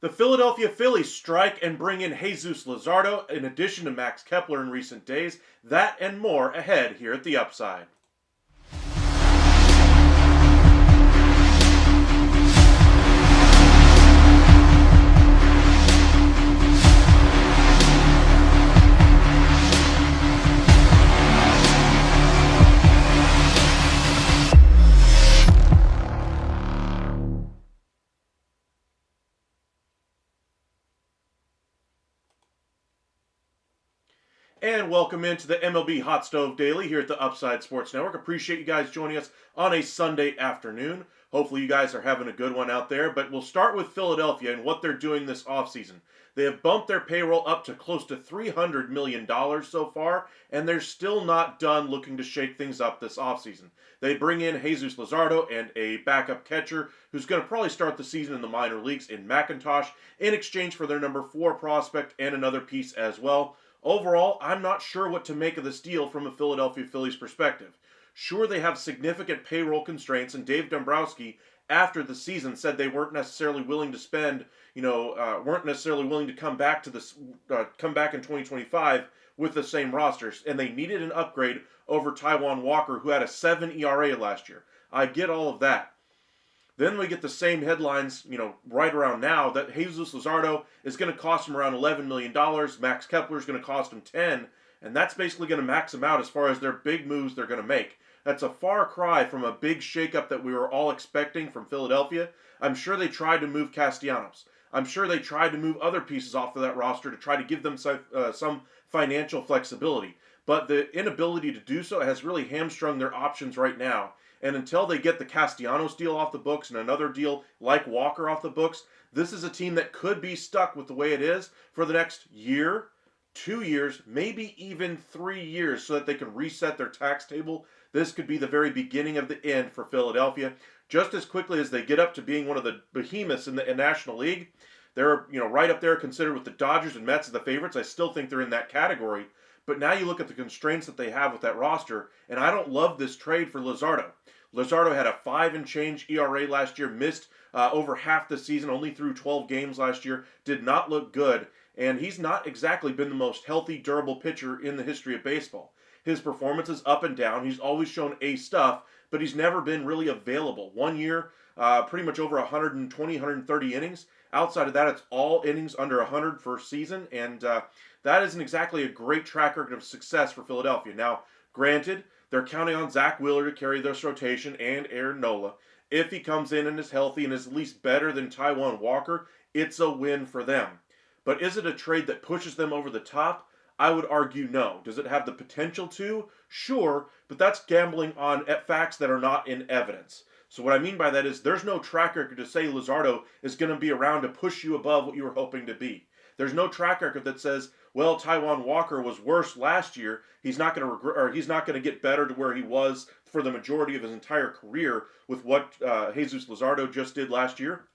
The Philadelphia Phillies strike and bring in Jesus Luzardo in addition to Max Kepler in recent days. That and more ahead here at the Upside. And welcome into the MLB Hot Stove Daily here at the Upside Sports Network. Appreciate you guys joining us on a Sunday afternoon. Hopefully you guys are having a good one out there. But we'll start with Philadelphia and what they're doing this offseason. They have bumped their payroll up to close to $300 million so far, and they're still not done looking to shake things up this offseason. They bring in Jesus Luzardo and a backup catcher who's going to probably start the season in the minor leagues in McIntosh in exchange for their number 4 prospect and another piece as well. Overall, I'm not sure what to make of this deal from a Philadelphia Phillies perspective. Sure, they have significant payroll constraints, and Dave Dombrowski, after the season, said they weren't necessarily willing to spend, weren't necessarily willing to come back to this, come back in 2025 with the same rosters, and they needed an upgrade over Taijuan Walker, who had a 7 ERA last year. I get all of that. Then we get the same headlines, right around now that Jesus Luzardo is going to cost him around $11 million. Max Kepler is going to cost him 10, and that's basically going to max him out as far as their big moves they're going to make. That's a far cry from a big shakeup that we were all expecting from Philadelphia. I'm sure they tried to move Castellanos. I'm sure they tried to move other pieces off of that roster to try to give them some financial flexibility. But the inability to do so has really hamstrung their options right now. And until they get the Castellanos deal off the books and another deal like Walker off the books, this is a team that could be stuck with the way it is for the next year, 2 years, maybe even 3 years so that they can reset their tax table. This could be the very beginning of the end for Philadelphia. Just as quickly as they get up to being one of the behemoths in the National League, they're right up there considered with the Dodgers and Mets as the favorites. I still think they're in that category. But now you look at the constraints that they have with that roster, and I don't love this trade for Luzardo. Luzardo had a 5 and change ERA last year, missed over half the season, only threw 12 games last year, did not look good, and he's not exactly been the most healthy, durable pitcher in the history of baseball. His performance is up and down. He's always shown A stuff, but he's never been really available. 1 year, pretty much over 120, 130 innings. Outside of that, it's all innings under 100 for a season, and that isn't exactly a great track record of success for Philadelphia. Now, granted, they're counting on Zach Wheeler to carry this rotation and Aaron Nola. If he comes in and is healthy and is at least better than Taijuan Walker, it's a win for them. But is it a trade that pushes them over the top? I would argue no. Does it have the potential to? Sure, but that's gambling on facts that are not in evidence. So what I mean by that is there's no track record to say Luzardo is going to be around to push you above what you were hoping to be. There's no track record that says well, Taijuan Walker was worse last year. He's not going to regret, or he's not going to get better to where he was for the majority of his entire career with what Jesus Luzardo just did last year.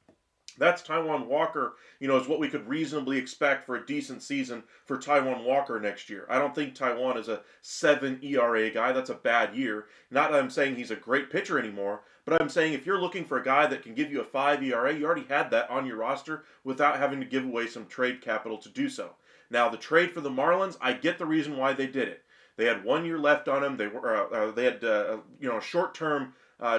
That's Taijuan Walker, is what we could reasonably expect for a decent season for Taijuan Walker next year. I don't think Taijuan is a 7 ERA guy. That's a bad year. Not that I'm saying he's a great pitcher anymore, but I'm saying if you're looking for a guy that can give you a 5 ERA, you already had that on your roster without having to give away some trade capital to do so. Now, the trade for the Marlins, I get the reason why they did it. They had 1 year left on him. They had a short-term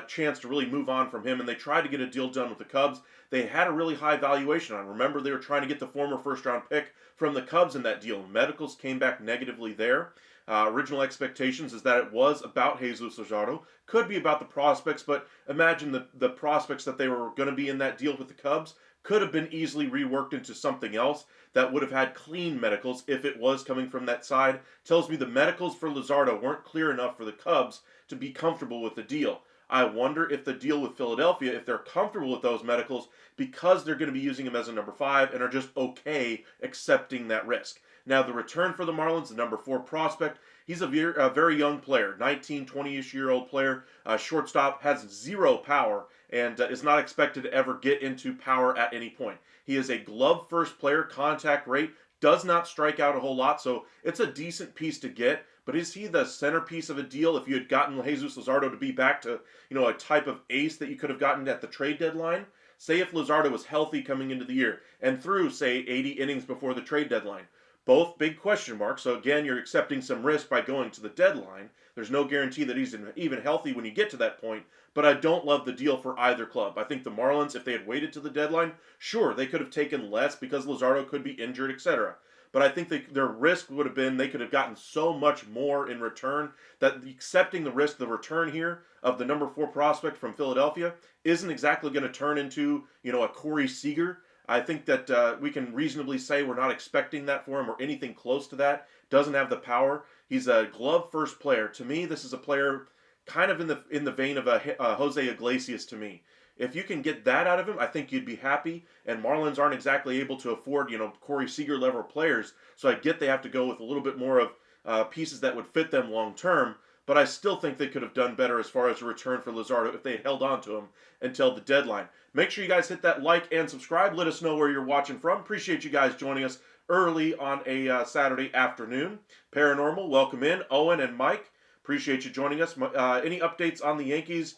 chance to really move on from him, and they tried to get a deal done with the Cubs. They had a really high valuation on him. Remember, they were trying to get the former first-round pick from the Cubs in that deal. Medicals came back negatively there. Original expectations is that it was about Jesus Luzardo. Could be about the prospects, but imagine the prospects that they were going to be in that deal with the Cubs could have been easily reworked into something else that would have had clean medicals if it was coming from that side. Tells me the medicals for Luzardo weren't clear enough for the Cubs to be comfortable with the deal. I wonder if the deal with Philadelphia, if they're comfortable with those medicals because they're going to be using him as a number 5 and are just okay accepting that risk. Now, the return for the Marlins, the number 4 prospect, he's a very young player, 19, 20-ish-year-old player, shortstop, has 0 power, and is not expected to ever get into power at any point. He is a glove-first player, contact rate, does not strike out a whole lot, so it's a decent piece to get. But is he the centerpiece of a deal if you had gotten Jesus Luzardo to be back to, a type of ace that you could have gotten at the trade deadline? Say if Luzardo was healthy coming into the year and threw, say, 80 innings before the trade deadline. Both big question marks. So again, you're accepting some risk by going to the deadline. There's no guarantee that he's even healthy when you get to that point. But I don't love the deal for either club. I think the Marlins, if they had waited to the deadline, sure, they could have taken less because Luzardo could be injured, etc. But I think their risk would have been they could have gotten so much more in return that accepting the risk, the return here of the number 4 prospect from Philadelphia isn't exactly going to turn into, a Corey Seager. I think that we can reasonably say we're not expecting that for him or anything close to that. Doesn't have the power. He's a glove first player. To me, this is a player kind of in the vein of a Jose Iglesias to me. If you can get that out of him, I think you'd be happy. And Marlins aren't exactly able to afford, Corey Seager level players. So I get they have to go with a little bit more of pieces that would fit them long term. But I still think they could have done better as far as a return for Luzardo if they had held on to him until the deadline. Make sure you guys hit that like and subscribe. Let us know where you're watching from. Appreciate you guys joining us early on a Saturday afternoon. Paranormal, welcome in. Owen and Mike, appreciate you joining us. Any updates on the Yankees?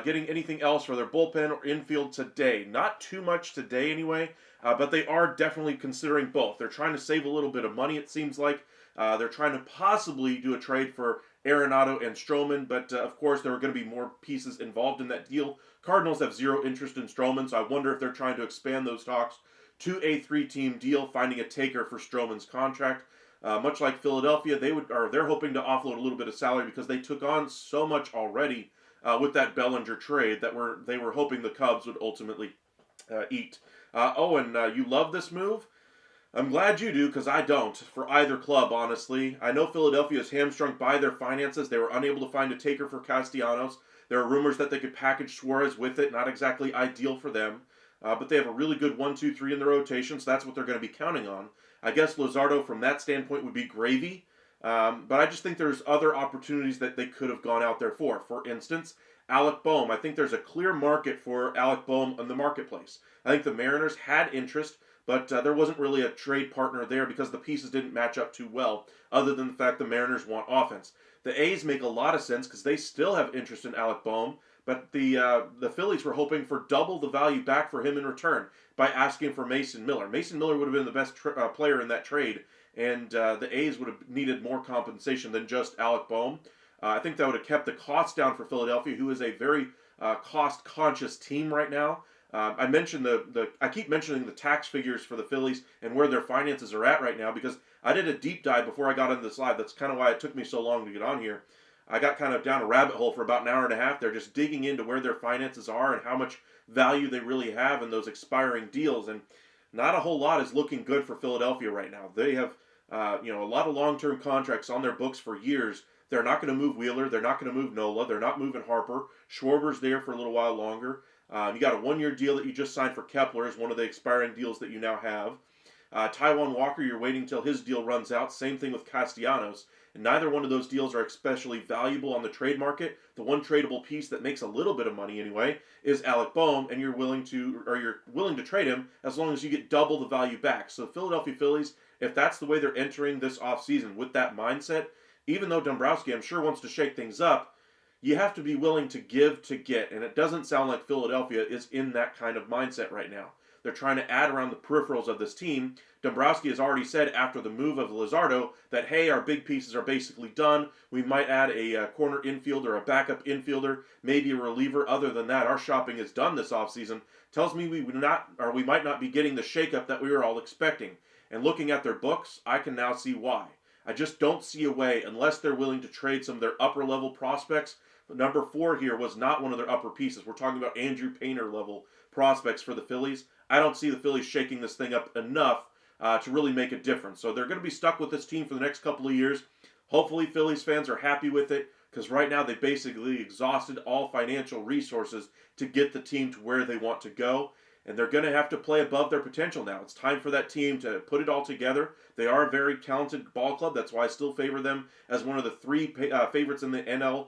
Getting anything else for their bullpen or infield today? Not too much today anyway, but they are definitely considering both. They're trying to save a little bit of money, it seems like. They're trying to possibly do a trade for Arenado and Stroman, but of course there are going to be more pieces involved in that deal. Cardinals have 0 interest in Stroman, so I wonder if they're trying to expand those talks to a 3-team deal, finding a taker for Stroman's contract. Much like Philadelphia, they're hoping to offload a little bit of salary because they took on so much already with that Bellinger trade that they were hoping the Cubs would ultimately eat. Owen, you love this move? I'm glad you do, because I don't, for either club, honestly. I know Philadelphia is hamstrung by their finances. They were unable to find a taker for Castellanos. There are rumors that they could package Suarez with it. Not exactly ideal for them. But they have a really good 1, 2, 3 in the rotation, so that's what they're going to be counting on. I guess Luzardo, from that standpoint, would be gravy. But I just think there's other opportunities that they could have gone out there for. For instance, Alec Bohm. I think there's a clear market for Alec Bohm in the marketplace. I think the Mariners had interest, but there wasn't really a trade partner there because the pieces didn't match up too well, other than the fact the Mariners want offense. The A's make a lot of sense because they still have interest in Alec Bohm, but the Phillies were hoping for double the value back for him in return by asking for Mason Miller. Mason Miller would have been the best player in that trade, and the A's would have needed more compensation than just Alec Bohm. I think that would have kept the cost down for Philadelphia, who is a very cost-conscious team right now. I mentioned I keep mentioning the tax figures for the Phillies and where their finances are at right now because I did a deep dive before I got into this live. That's kind of why it took me so long to get on here. I got kind of down a rabbit hole for about an hour and a half there, just digging into where their finances are and how much value they really have in those expiring deals. And not a whole lot is looking good for Philadelphia right now. They have a lot of long-term contracts on their books for years. They're not going to move Wheeler. They're not going to move Nola. They're not moving Harper. Schwarber's there for a little while longer. You got a 1-year deal that you just signed for Kepler as one of the expiring deals that you now have. Taijuan Walker, you're waiting till his deal runs out. Same thing with Castellanos. And neither one of those deals are especially valuable on the trade market. The one tradable piece that makes a little bit of money anyway is Alec Boehm, and you're willing to trade him as long as you get double the value back. So Philadelphia Phillies, if that's the way they're entering this offseason with that mindset, even though Dombrowski, I'm sure, wants to shake things up, you have to be willing to give to get. And it doesn't sound like Philadelphia is in that kind of mindset right now. They're trying to add around the peripherals of this team. Dombrowski has already said after the move of Luzardo that, hey, our big pieces are basically done. We might add a corner infielder, a backup infielder, maybe a reliever. Other than that, our shopping is done this offseason. Tells me we might not be getting the shakeup that we were all expecting. And looking at their books, I can now see why. I just don't see a way, unless they're willing to trade some of their upper-level prospects. Number 4 here was not one of their upper pieces. We're talking about Andrew Painter level prospects for the Phillies. I don't see the Phillies shaking this thing up enough to really make a difference. So they're going to be stuck with this team for the next couple of years. Hopefully Phillies fans are happy with it, because right now they basically exhausted all financial resources to get the team to where they want to go. And they're going to have to play above their potential now. It's time for that team to put it all together. They are a very talented ball club. That's why I still favor them as one of the 3 favorites in the NL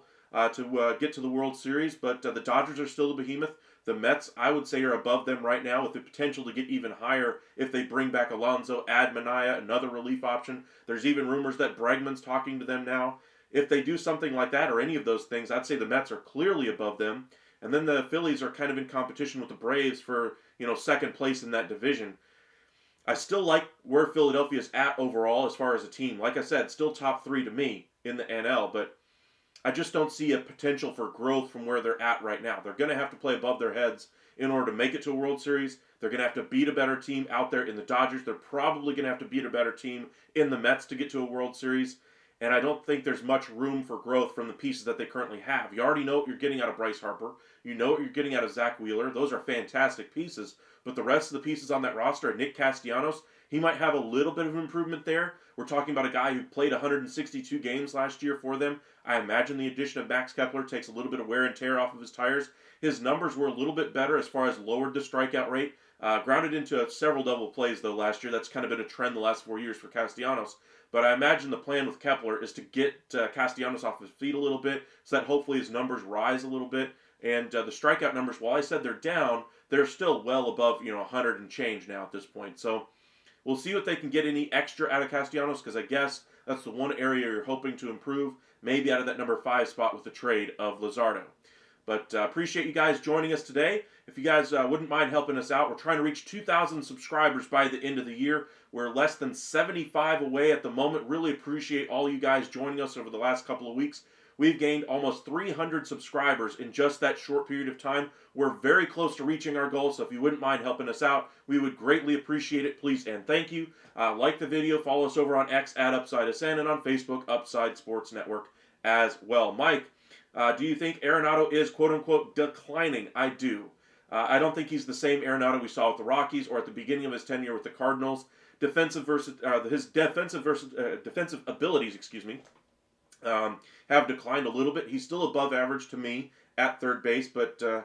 to get to the World Series. But the Dodgers are still the behemoth. The Mets, I would say, are above them right now with the potential to get even higher if they bring back Alonso, add Manaea, another relief option. There's even rumors that Bregman's talking to them now. If they do something like that or any of those things, I'd say the Mets are clearly above them. And then the Phillies are kind of in competition with the Braves for, second place in that division. I still like where Philadelphia's at overall as far as a team. Like I said, still top 3 to me in the NL, but I just don't see a potential for growth from where they're at right now. They're going to have to play above their heads in order to make it to a World Series. They're going to have to beat a better team out there in the Dodgers. They're probably going to have to beat a better team in the Mets to get to a World Series. And I don't think there's much room for growth from the pieces that they currently have. You already know what you're getting out of Bryce Harper. You know what you're getting out of Zach Wheeler. Those are fantastic pieces. But the rest of the pieces on that roster, Nick Castellanos, he might have a little bit of improvement there. We're talking about a guy who played 162 games last year for them. I imagine the addition of Max Kepler takes a little bit of wear and tear off of his tires. His numbers were a little bit better as far as lowered the strikeout rate. Grounded into several double plays, though, last year. That's kind of been a trend the last 4 years for Castellanos. But I imagine the plan with Kepler is to get Castellanos off his feet a little bit so that hopefully his numbers rise a little bit. And the strikeout numbers, while I said they're down, they're still well above 100 and change now at this point. So we'll see if they can get any extra out of Castellanos, because I guess that's the one area you're hoping to improve, maybe out of that number 5 spot with the trade of Luzardo. But appreciate you guys joining us today. If you guys wouldn't mind helping us out, we're trying to reach 2,000 subscribers by the end of the year. We're less than 75 away at the moment. Really appreciate all you guys joining us over the last couple of weeks. We've gained almost 300 subscribers in just that short period of time. We're very close to reaching our goal, so if you wouldn't mind helping us out, we would greatly appreciate it. Please and thank you. Like the video, follow us over on X at UpsideSN, and on Facebook, Upside Sports Network as well. Mike, do you think Arenado is quote-unquote declining? I do. I don't think he's the same Arenado we saw with the Rockies or at the beginning of his tenure with the Cardinals. Defensive abilities, have declined a little bit. He's still above average to me at third base, but the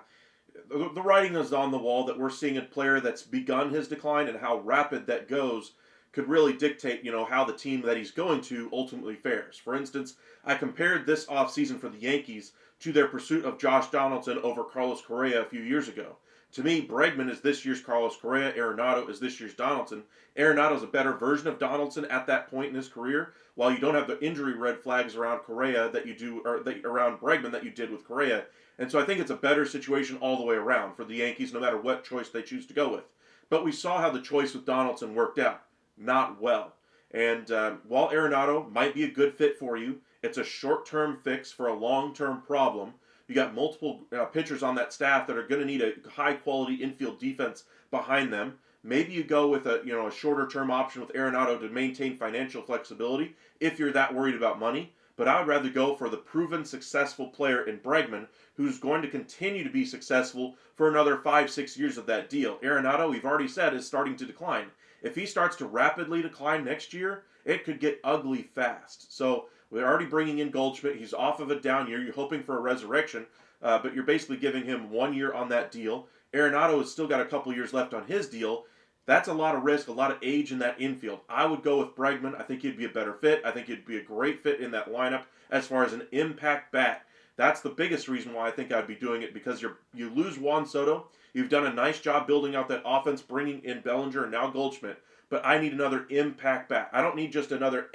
writing is on the wall that we're seeing a player that's begun his decline, and how rapid that goes could really dictate, how the team that he's going to ultimately fares. For instance, I compared this offseason for the Yankees to their pursuit of Josh Donaldson over Carlos Correa a few years ago. To me, Bregman is this year's Carlos Correa. Arenado is this year's Donaldson. Arenado is a better version of Donaldson at that point in his career, while you don't have the injury red flags around Correa that you do, or around Bregman that you did with Correa. And so I think it's a better situation all the way around for the Yankees, no matter what choice they choose to go with. But we saw how the choice with Donaldson worked out. Not well. And while Arenado might be a good fit for you, it's a short-term fix for a long-term problem. You got multiple pitchers on that staff that are going to need a high-quality infield defense behind them. Maybe you go with a shorter-term option with Arenado to maintain financial flexibility if you're that worried about money. But I would rather go for the proven successful player in Bregman, who's going to continue to be successful for another 5-6 years of that deal. Arenado, we've already said, is starting to decline. If he starts to rapidly decline next year, it could get ugly fast. So we're already bringing in Goldschmidt. He's off of a down year. You're hoping for a resurrection, but you're basically giving him 1 year on that deal. Arenado has still got a couple years left on his deal. That's a lot of risk, a lot of age in that infield. I would go with Bregman. I think he'd be a better fit. I think he'd be a great fit in that lineup as far as an impact bat. That's the biggest reason why I think I'd be doing it, because you lose Juan Soto. You've done a nice job building out that offense, bringing in Bellinger and now Goldschmidt. But I need another impact bat. I don't need just another,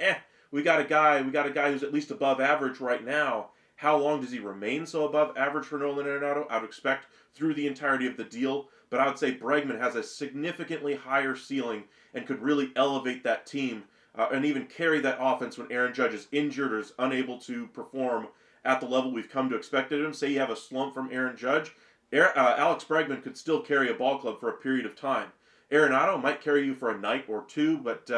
we got a guy who's at least above average right now. How long does he remain so above average for Nolan Arenado? I would expect through the entirety of the deal. But I would say Bregman has a significantly higher ceiling and could really elevate that team and even carry that offense when Aaron Judge is injured or is unable to perform at the level we've come to expect of him. Say you have a slump from Aaron Judge, Alex Bregman could still carry a ball club for a period of time. Arenado might carry you for a night or two, but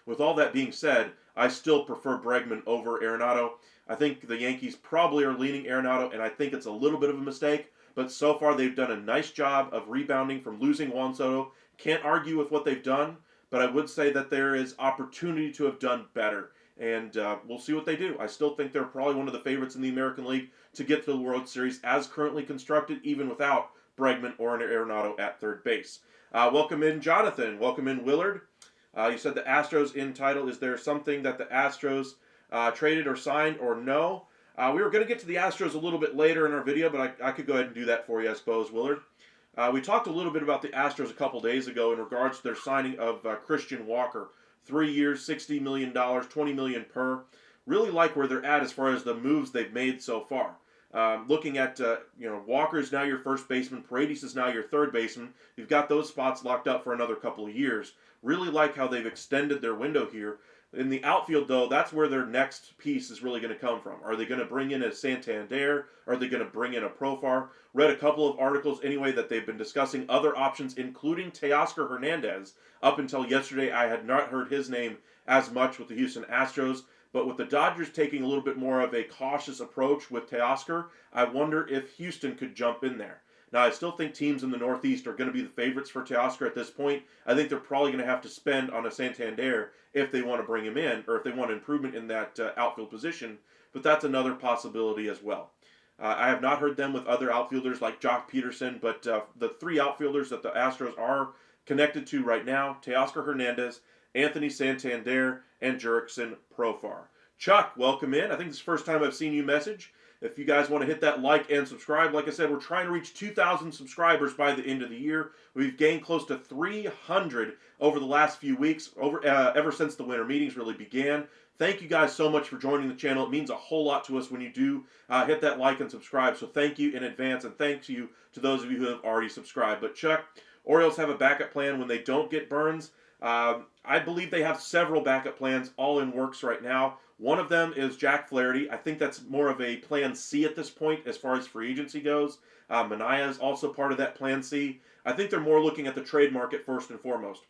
with all that being said, I still prefer Bregman over Arenado. I think the Yankees probably are leaning Arenado, and I think it's a little bit of a mistake. But so far, they've done a nice job of rebounding from losing Juan Soto. Can't argue with what they've done, but I would say that there is opportunity to have done better. And we'll see what they do. I still think they're probably one of the favorites in the American League to get to the World Series as currently constructed, even without Bregman or an Arenado at third base. Welcome in, Jonathan. Welcome in, Willard. You said the Astros in title. Is there something that the Astros traded or signed or no? We were going to get to the Astros a little bit later in our video, but I could go ahead and do that for you, I suppose, Willard. We talked a little bit about the Astros a couple days ago in regards to their signing of Christian Walker. 3 years, $60 million, $20 million per. Really like where they're at as far as the moves they've made so far. Looking at, Walker is now your first baseman. Paredes is now your third baseman. You've got those spots locked up for another couple of years. Really like how they've extended their window here. In the outfield, though, that's where their next piece is really going to come from. Are they going to bring in a Santander? Are they going to bring in a Profar? Read a couple of articles anyway that they've been discussing other options, including Teoscar Hernandez. Up until yesterday, I had not heard his name as much with the Houston Astros. But with the Dodgers taking a little bit more of a cautious approach with Teoscar, I wonder if Houston could jump in there. Now, I still think teams in the Northeast are going to be the favorites for Teoscar at this point. I think they're probably going to have to spend on a Santander if they want to bring him in, or if they want improvement in that outfield position. But that's another possibility as well. I have not heard them with other outfielders like Jock Peterson, but the three outfielders that the Astros are connected to right now, Teoscar Hernandez, Anthony Santander, and Jurickson Profar. Chuck, welcome in. I think it's the first time I've seen you message. If you guys want to hit that like and subscribe, like I said, we're trying to reach 2,000 subscribers by the end of the year. We've gained close to 300 over the last few weeks, ever since the winter meetings really began. Thank you guys so much for joining the channel. It means a whole lot to us when you do hit that like and subscribe. So thank you in advance, and thanks you to those of you who have already subscribed. But Chuck, Orioles have a backup plan when they don't get Burns. I believe they have several backup plans all in works right now. One of them is Jack Flaherty. I think that's more of a plan C at this point as far as free agency goes. Manaea is also part of that plan C. I think they're more looking at the trade market first and foremost.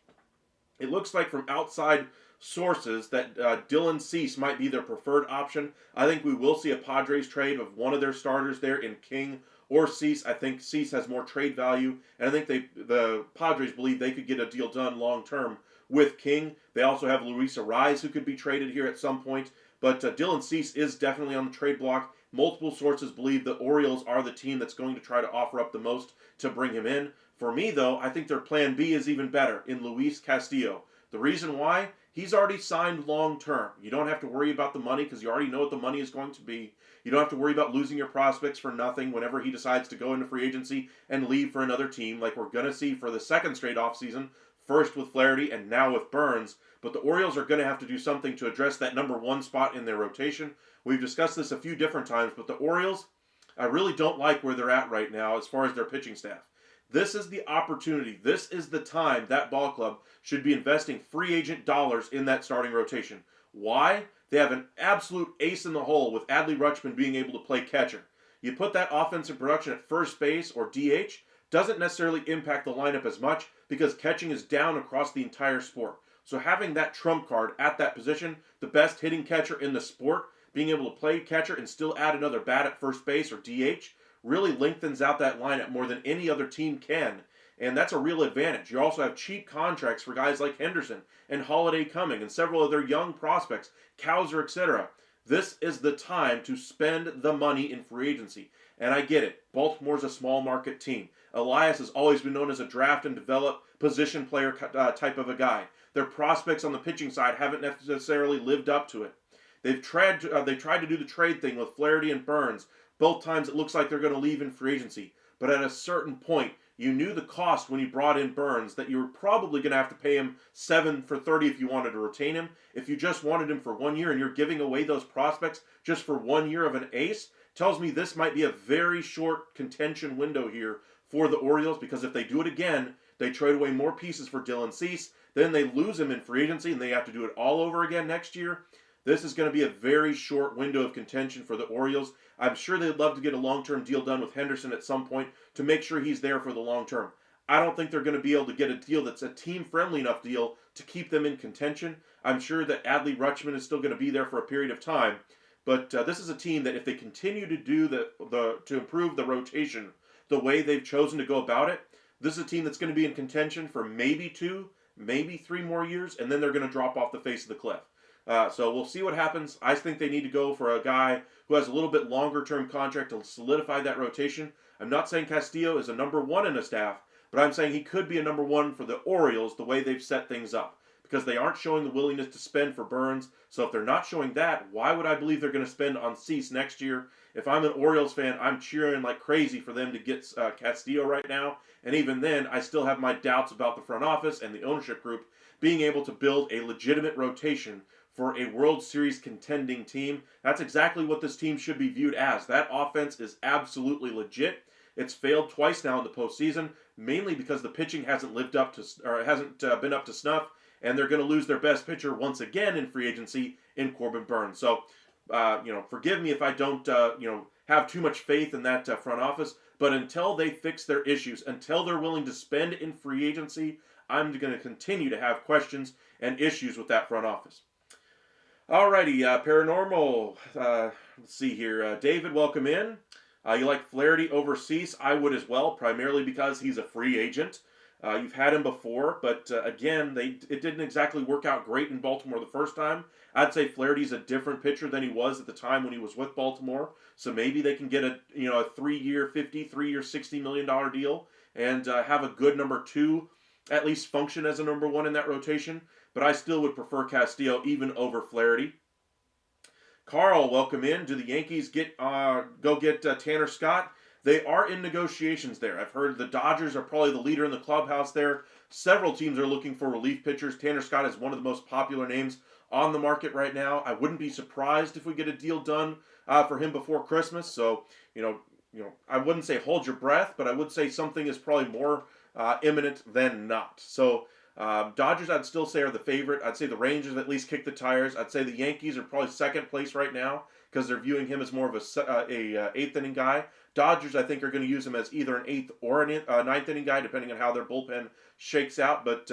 It looks like from outside sources that Dylan Cease might be their preferred option. I think we will see a Padres trade of one of their starters there in King or Cease. I think Cease has more trade value, and I think the Padres believe they could get a deal done long term with King. They also have Luis Arraez who could be traded here at some point, but Dylan Cease is definitely on the trade block. Multiple sources believe the Orioles are the team that's going to try to offer up the most to bring him in. For me, though, I think their plan B is even better in Luis Castillo. The reason why? He's already signed long term. You don't have to worry about the money because you already know what the money is going to be. You don't have to worry about losing your prospects for nothing whenever he decides to go into free agency and leave for another team, like we're going to see for the second straight offseason, first with Flaherty and now with Burns. But the Orioles are going to have to do something to address that number one spot in their rotation. We've discussed this a few different times, but the Orioles, I really don't like where they're at right now as far as their pitching staff. This is the opportunity. This is the time that ball club should be investing free agent dollars in that starting rotation. Why? They have an absolute ace in the hole with Adley Rutschman being able to play catcher. You put that offensive production at first base or DH, doesn't necessarily impact the lineup as much because catching is down across the entire sport. So having that trump card at that position, the best hitting catcher in the sport, being able to play catcher and still add another bat at first base or DH, really lengthens out that lineup more than any other team can. And that's a real advantage. You also have cheap contracts for guys like Henderson and Holiday coming and several other young prospects, Cowser, etc. This is the time to spend the money in free agency. And I get it. Baltimore's a small market team. Elias has always been known as a draft and develop position player type of a guy. Their prospects on the pitching side haven't necessarily lived up to it. They tried to do the trade thing with Flaherty and Burns. Both times it looks like they're going to leave in free agency. But at a certain point, you knew the cost when you brought in Burns that you were probably going to have to pay him 7 for 30 if you wanted to retain him. If you just wanted him for 1 year and you're giving away those prospects just for 1 year of an ace, tells me this might be a very short contention window here for the Orioles, because if they do it again, they trade away more pieces for Dylan Cease, then they lose him in free agency and they have to do it all over again next year. This is going to be a very short window of contention for the Orioles. I'm sure they'd love to get a long-term deal done with Henderson at some point to make sure he's there for the long term. I don't think they're going to be able to get a deal that's a team-friendly enough deal to keep them in contention. I'm sure that Adley Rutschman is still going to be there for a period of time. But this is a team that if they continue to do to improve the rotation the way they've chosen to go about it, this is a team that's going to be in contention for maybe 2, maybe 3 more years, and then they're going to drop off the face of the cliff. So we'll see what happens. I think they need to go for a guy who has a little bit longer term contract to solidify that rotation. I'm not saying Castillo is a number 1 in a staff, but I'm saying he could be a number 1 for the Orioles the way they've set things up, because they aren't showing the willingness to spend for Burns. So if they're not showing that, why would I believe they're going to spend on Cease next year? If I'm an Orioles fan, I'm cheering like crazy for them to get Castillo right now. And even then, I still have my doubts about the front office and the ownership group being able to build a legitimate rotation for a World Series contending team. That's exactly what this team should be viewed as. That offense is absolutely legit. It's failed twice now in the postseason, mainly because the pitching hasn't lived up to, or hasn't been up to snuff, and they're going to lose their best pitcher once again in free agency in Corbin Burns. So, forgive me if I don't, have too much faith in that front office. But until they fix their issues, until they're willing to spend in free agency, I'm going to continue to have questions and issues with that front office. Alrighty, Paranormal, let's see here. David, welcome in. You like Flaherty over Cease? I would as well, primarily because he's a free agent. You've had him before, but again, it didn't exactly work out great in Baltimore the first time. I'd say Flaherty's a different pitcher than he was at the time when he was with Baltimore. So maybe they can get a 3-year, 3-year, $60 million deal and have a good number 2, at least function as a number 1 in that rotation. But I still would prefer Castillo even over Flaherty. Carl, welcome in. Do the Yankees go get Tanner Scott? They are in negotiations there. I've heard the Dodgers are probably the leader in the clubhouse there. Several teams are looking for relief pitchers. Tanner Scott is one of the most popular names on the market right now. I wouldn't be surprised if we get a deal done for him before Christmas. So, I wouldn't say hold your breath, but I would say something is probably more imminent than not. So, Dodgers, I'd still say, are the favorite. I'd say the Rangers at least kick the tires. I'd say the Yankees are probably second place right now because they're viewing him as more of a eighth inning guy. Dodgers, I think, are going to use him as either an 8th or a ninth inning guy, depending on how their bullpen shakes out. But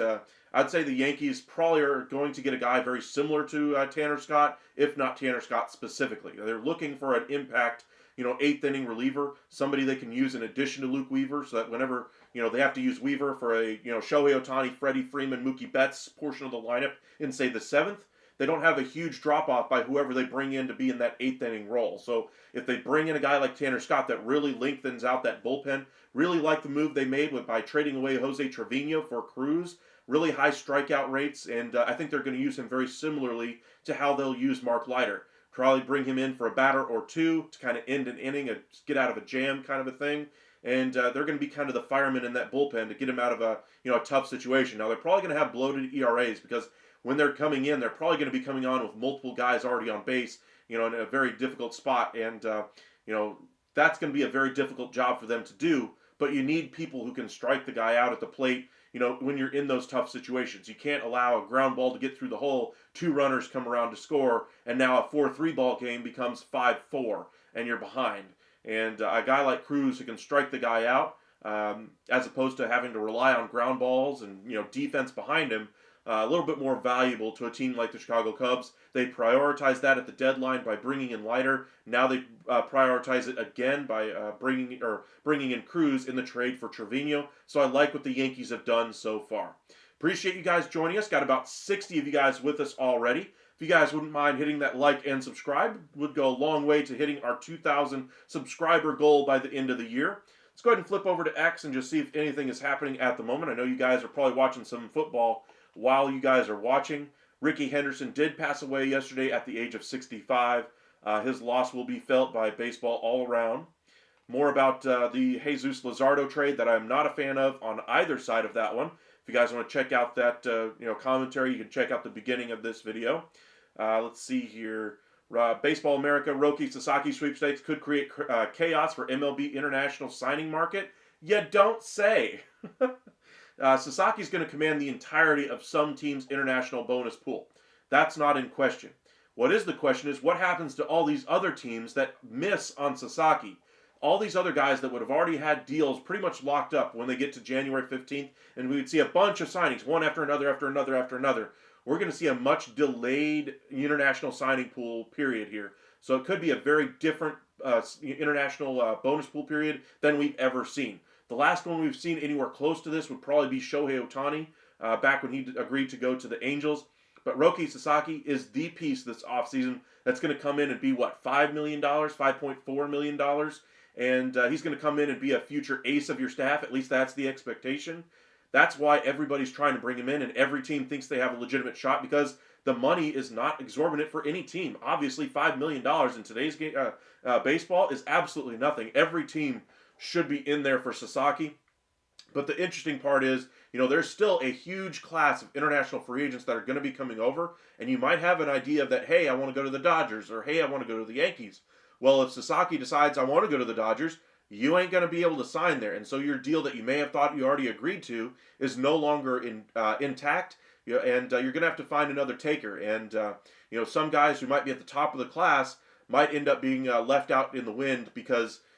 I'd say the Yankees probably are going to get a guy very similar to Tanner Scott, if not Tanner Scott specifically. They're looking for an impact, 8th inning reliever, somebody they can use in addition to Luke Weaver, so that whenever they have to use Weaver for a Shohei Ohtani, Freddie Freeman, Mookie Betts portion of the lineup in say the 7th. They don't have a huge drop-off by whoever they bring in to be in that 8th inning role. So if they bring in a guy like Tanner Scott that really lengthens out that bullpen, really like the move they made by trading away Jose Trevino for Cruz, really high strikeout rates, and I think they're going to use him very similarly to how they'll use Mark Leiter. Probably bring him in for a batter or 2 to kind of end an inning, get out of a jam kind of a thing. And they're going to be kind of the firemen in that bullpen to get him out of a tough situation. Now, they're probably going to have bloated ERAs because when they're coming in, they're probably going to be coming on with multiple guys already on base, in a very difficult spot. And, that's going to be a very difficult job for them to do. But you need people who can strike the guy out at the plate, when you're in those tough situations. You can't allow a ground ball to get through the hole, 2 runners come around to score, and now a 4-3 ball game becomes 5-4, and you're behind. And a guy like Cruz who can strike the guy out, as opposed to having to rely on ground balls and defense behind him, a little bit more valuable to a team like the Chicago Cubs. They prioritized that at the deadline by bringing in Leiter. Now they prioritize it again by bringing in Cruz in the trade for Trevino. So I like what the Yankees have done so far. Appreciate you guys joining us. Got about 60 of you guys with us already. If you guys wouldn't mind hitting that like and subscribe, would go a long way to hitting our 2,000 subscriber goal by the end of the year. Let's go ahead and flip over to X and just see if anything is happening at the moment. I know you guys are probably watching some football while you guys are watching. Ricky Henderson did pass away yesterday at the age of 65. His loss will be felt by baseball all around. More about the Jesus Luzardo trade that I'm not a fan of on either side of that one. If you guys want to check out that commentary, you can check out the beginning of this video. Let's see here. Baseball America, Roki Sasaki sweepstakes could create chaos for MLB international signing market. You don't say. Sasaki's going to command the entirety of some team's international bonus pool. That's not in question. What is the question is what happens to all these other teams that miss on Sasaki? All these other guys that would have already had deals pretty much locked up when they get to January 15th, and we would see a bunch of signings, one after another, after another, after another. We're going to see a much delayed international signing pool period here. So it could be a very different international bonus pool period than we've ever seen. The last one we've seen anywhere close to this would probably be Shohei Ohtani, back when he agreed to go to the Angels. But Roki Sasaki is the piece this offseason that's going to come in and be, what, $5 million, $5.4 million? And he's going to come in and be a future ace of your staff. At least that's the expectation. That's why everybody's trying to bring him in, and every team thinks they have a legitimate shot because the money is not exorbitant for any team. Obviously, $5 million in today's baseball is absolutely nothing. Every team should be in there for Sasaki. But the interesting part is, there's still a huge class of international free agents that are going to be coming over, and you might have an idea that, hey, I want to go to the Dodgers, or hey, I want to go to the Yankees. Well, if Sasaki decides I want to go to the Dodgers, you ain't going to be able to sign there. And so your deal that you may have thought you already agreed to is no longer intact, and you're going to have to find another taker. And, some guys who might be at the top of the class might end up being left out in the wind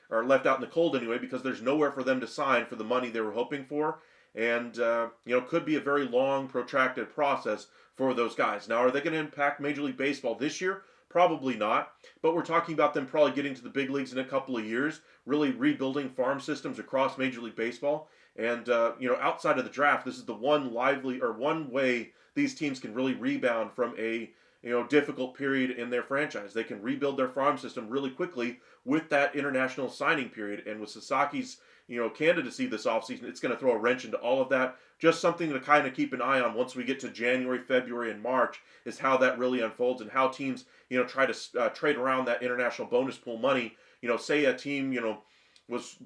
or left out in the cold anyway, because there's nowhere for them to sign for the money they were hoping for. And, could be a very long, protracted process for those guys. Now, are they going to impact Major League Baseball this year? Probably not, but we're talking about them probably getting to the big leagues in a couple of years, really rebuilding farm systems across Major League Baseball. And, outside of the draft, this is the one way these teams can really rebound from a, difficult period in their franchise. They can rebuild their farm system really quickly with that international signing period. And with Sasaki's, candidacy this offseason, it's going to throw a wrench into all of that. Just something to kind of keep an eye on once we get to January, February, and March is how that really unfolds and how teams, try to trade around that international bonus pool money. Say a team,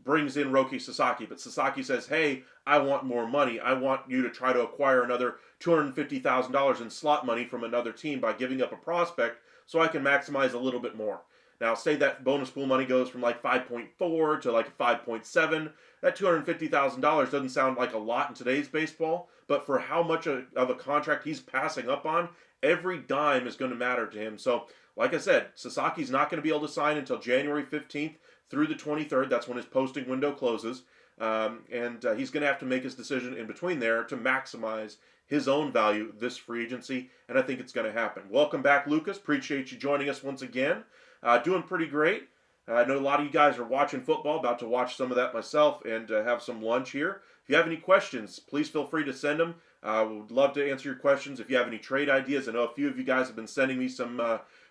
brings in Roki Sasaki, but Sasaki says, hey, I want more money. I want you to try to acquire another $250,000 in slot money from another team by giving up a prospect so I can maximize a little bit more. Now, say that bonus pool money goes from like 5.4 to like 5.7. That $250,000 doesn't sound like a lot in today's baseball, but for how much of a contract he's passing up on, every dime is going to matter to him. So, like I said, Sasaki's not going to be able to sign until January 15th through the 23rd. That's when his posting window closes. And he's going to have to make his decision in between there to maximize his own value this free agency, and I think it's going to happen. Welcome back, Lucas. Appreciate you joining us once again. Doing pretty great. I know a lot of you guys are watching football, about to watch some of that myself, and have some lunch here. If you have any questions, please feel free to send them. We would love to answer your questions. If you have any trade ideas, I know a few of you guys have been sending me some